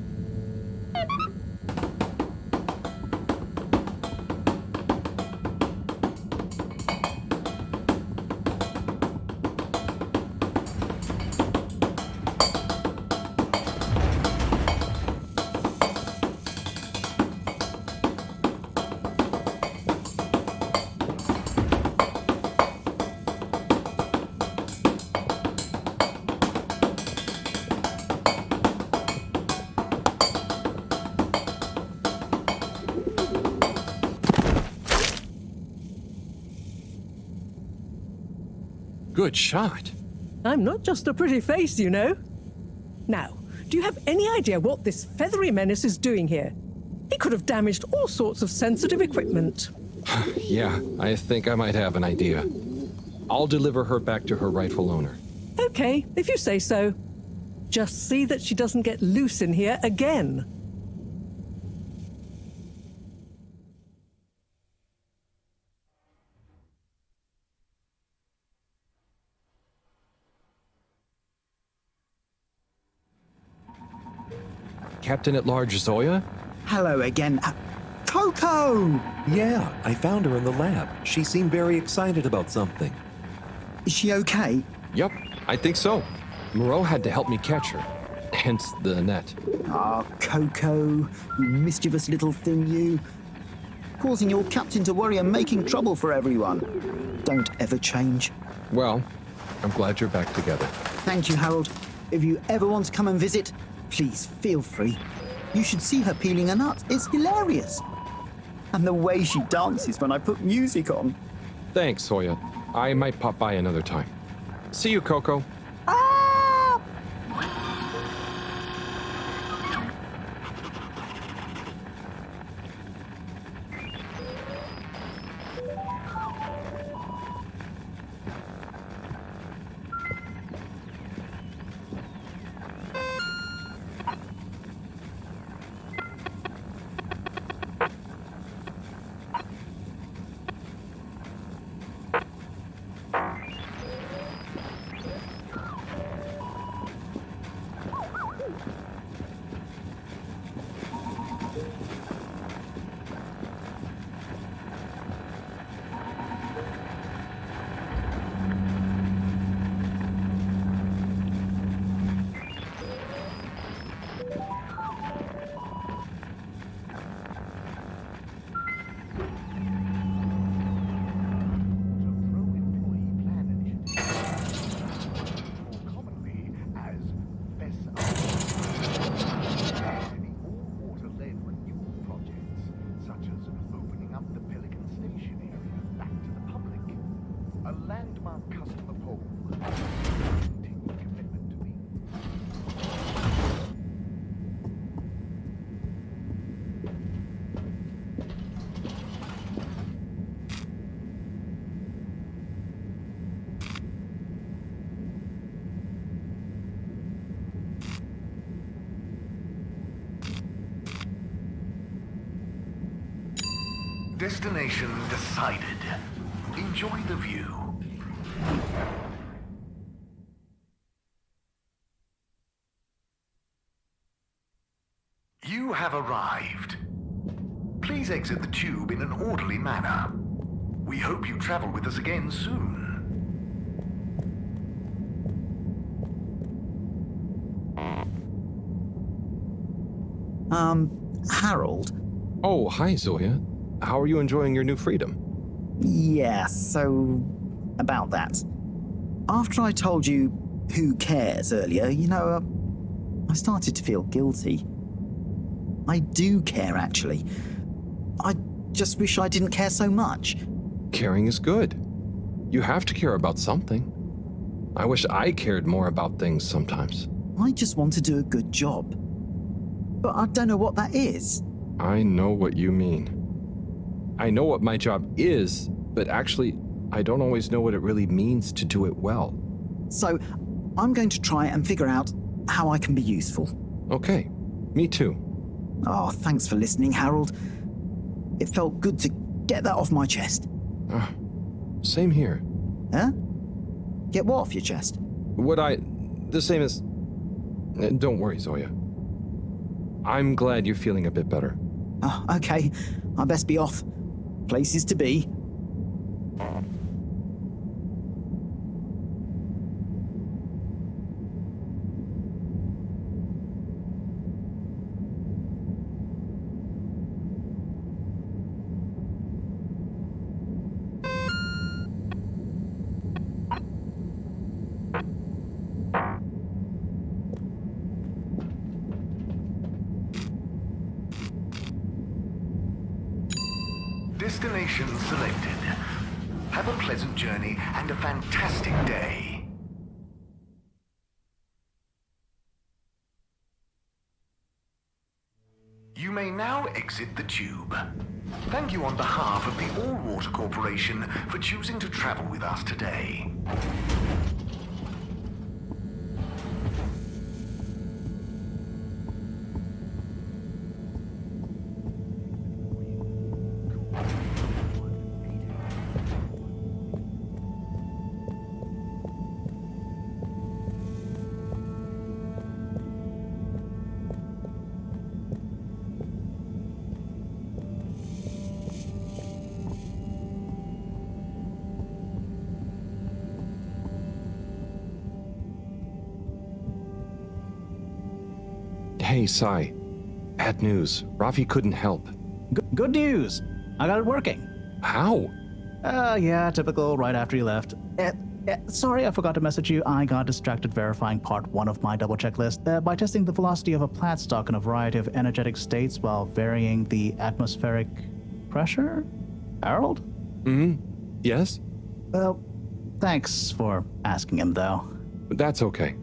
Good shot. I'm not just a pretty face, you know. Now, do you have any idea what this feathery menace is doing here? He could have damaged all sorts of sensitive equipment. Yeah, I think I might have an idea. I'll deliver her back to her rightful owner. Okay, if you say so. Just see that she doesn't get loose in here again. Captain-at-Large Zoya? Hello again. Coco! Yeah, I found her in the lab. She seemed very excited about something. Is she okay? Yep, I think so. Moreau had to help me catch her. Hence the net. Ah, Coco, you mischievous little thing, you. Causing your captain to worry and making trouble for everyone. Don't ever change. Well, I'm glad you're back together. Thank you, Harold. If you ever want to come and visit, please feel free. You should see her peeling a nut. It's hilarious. And the way she dances when I put music on. Thanks, Zoya. I might pop by another time. See you, Coco. Destination decided. Enjoy the view. You have arrived. Please exit the tube in an orderly manner. We hope you travel with us again soon. Harold? Oh, hi, Zoya. How are you enjoying your new freedom? Yeah, so about that. After I told you who cares earlier, I started to feel guilty. I do care, actually. I just wish I didn't care so much. Caring is good. You have to care about something. I wish I cared more about things sometimes. I just want to do a good job. But I don't know what that is. I know what you mean. I know what my job is, but actually, I don't always know what it really means to do it well. So, I'm going to try and figure out how I can be useful. Okay, me too. Oh, thanks for listening, Harold. It felt good to get that off my chest. Same here. Huh? Get what off your chest? The same as... Don't worry, Zoya. I'm glad you're feeling a bit better. Oh, okay. I best be off. Places to be. Destination selected. Have a pleasant journey and a fantastic day. You may now exit the tube. Thank you on behalf of the All Water Corporation for choosing to travel with us today. Hey, Sai. Bad news. Rafi couldn't help. Good news. I got it working. How? Yeah, typical right after you left. Sorry, I forgot to message you. I got distracted verifying part 1 of my double checklist by testing the velocity of a plat stock in a variety of energetic states while varying the atmospheric pressure? Harold? Yes? Well, thanks for asking him, though. That's okay.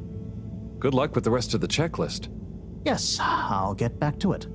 Good luck with the rest of the checklist. Yes, I'll get back to it.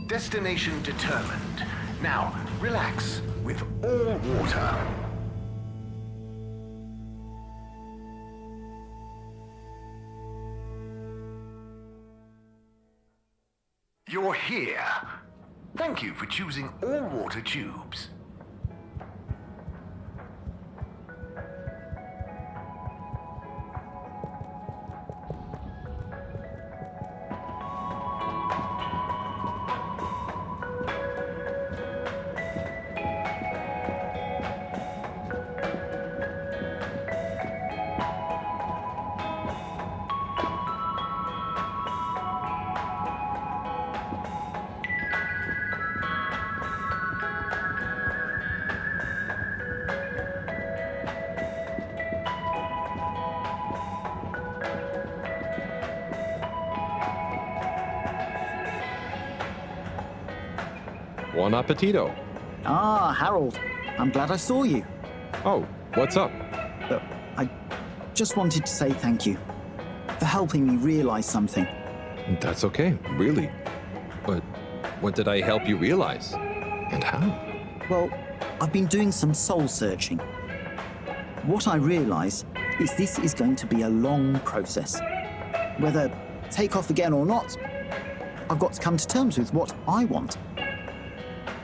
Destination determined. Now, relax with all water. You're here. Thank you for choosing all water tubes. Buon appetito. Ah, Harold. I'm glad I saw you. Oh, what's up? Look, I just wanted to say thank you for helping me realize something. That's okay, really. But what did I help you realize? And how? Well, I've been doing some soul searching. What I realize is this is going to be a long process. Whether take off again or not, I've got to come to terms with what I want.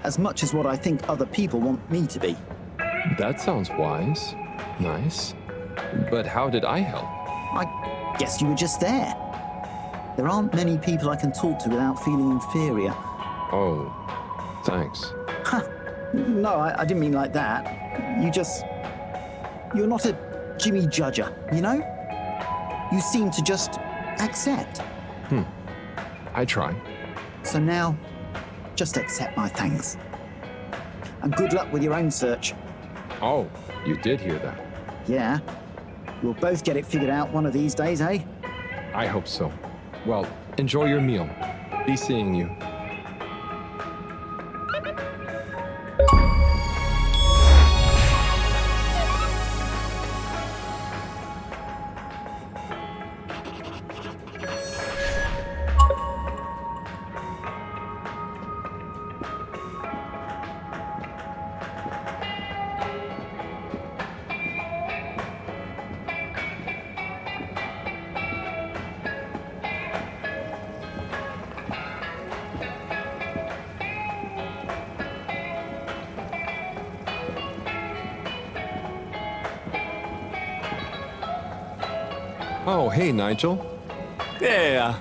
As much as what I think other people want me to be. That sounds wise. Nice. But how did I help? I guess you were just there. There aren't many people I can talk to without feeling inferior. Oh, thanks. No, I didn't mean like that. You're not a Jimmy Judger, you know? You seem to just accept. I try. So now, just accept my thanks. And good luck with your own search. Oh, you did hear that. Yeah. We'll both get it figured out one of these days, eh? I hope so. Well, enjoy your meal. Be seeing you. Oh, hey, Nigel. Yeah.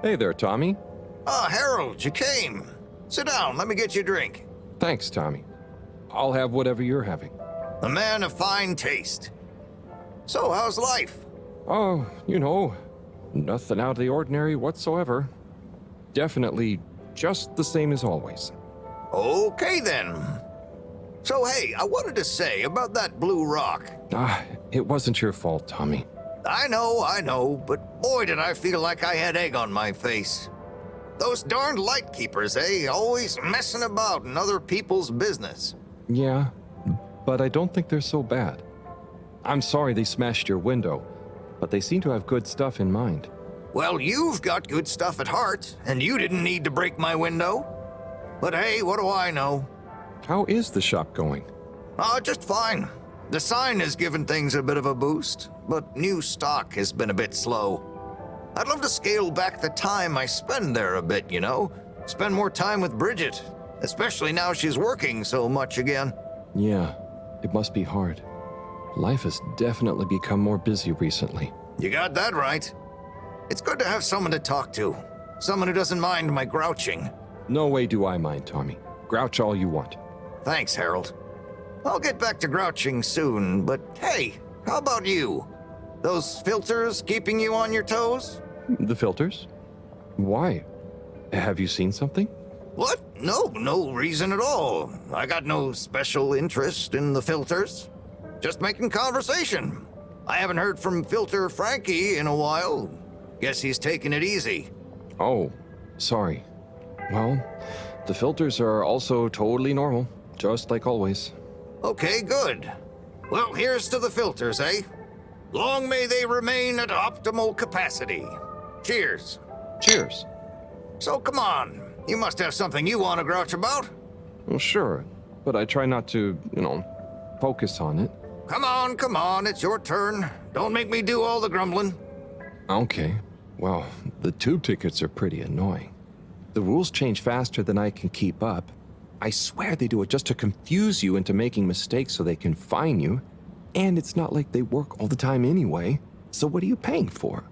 Hey there, Tommy. Ah, Harold, you came. Sit down, let me get you a drink. Thanks, Tommy. I'll have whatever you're having. A man of fine taste. So, how's life? Oh, nothing out of the ordinary whatsoever. Definitely just the same as always. Okay, then. So, hey, I wanted to say about that blue rock. It wasn't your fault, Tommy. I know, but boy did I feel like I had egg on my face. Those darned lightkeepers, eh? Always messing about in other people's business. Yeah, but I don't think they're so bad. I'm sorry they smashed your window, but they seem to have good stuff in mind. Well, you've got good stuff at heart, and you didn't need to break my window. But hey, what do I know? How is the shop going? Just fine. The sign has given things a bit of a boost, but new stock has been a bit slow. I'd love to scale back the time I spend there a bit, Spend more time with Bridget, especially now she's working so much again. Yeah, it must be hard. Life has definitely become more busy recently. You got that right. It's good to have someone to talk to. Someone who doesn't mind my grouching. No way do I mind, Tommy. Grouch all you want. Thanks, Harold. I'll get back to grouching soon, but hey, how about you? Those filters keeping you on your toes? The filters? Why? Have you seen something? What? No reason at all. I got no special interest in the filters. Just making conversation. I haven't heard from Filter Frankie in a while. Guess he's taking it easy. Oh, sorry. Well, the filters are also totally normal, just like always. Okay, good. Well, here's to the filters, eh? Long may they remain at optimal capacity. Cheers. Cheers. So come on, you must have something you want to grouch about. Well, sure, but I try not to, focus on it. Come on, it's your turn. Don't make me do all the grumbling. Okay. Well, the tube tickets are pretty annoying. The rules change faster than I can keep up. I swear they do it just to confuse you into making mistakes so they can fine you. And it's not like they work all the time anyway. So what are you paying for?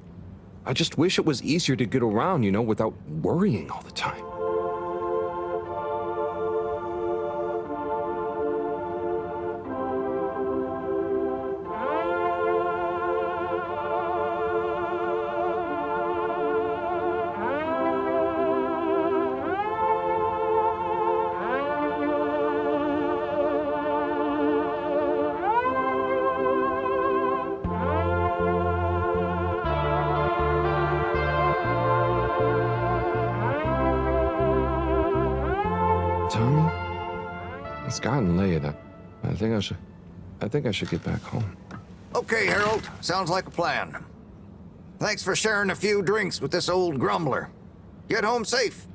I just wish it was easier to get around, you know, without worrying all the time. Tommy, it's gotten late. I think I should get back home. Okay, Harold. Sounds like a plan. Thanks for sharing a few drinks with this old grumbler. Get home safe.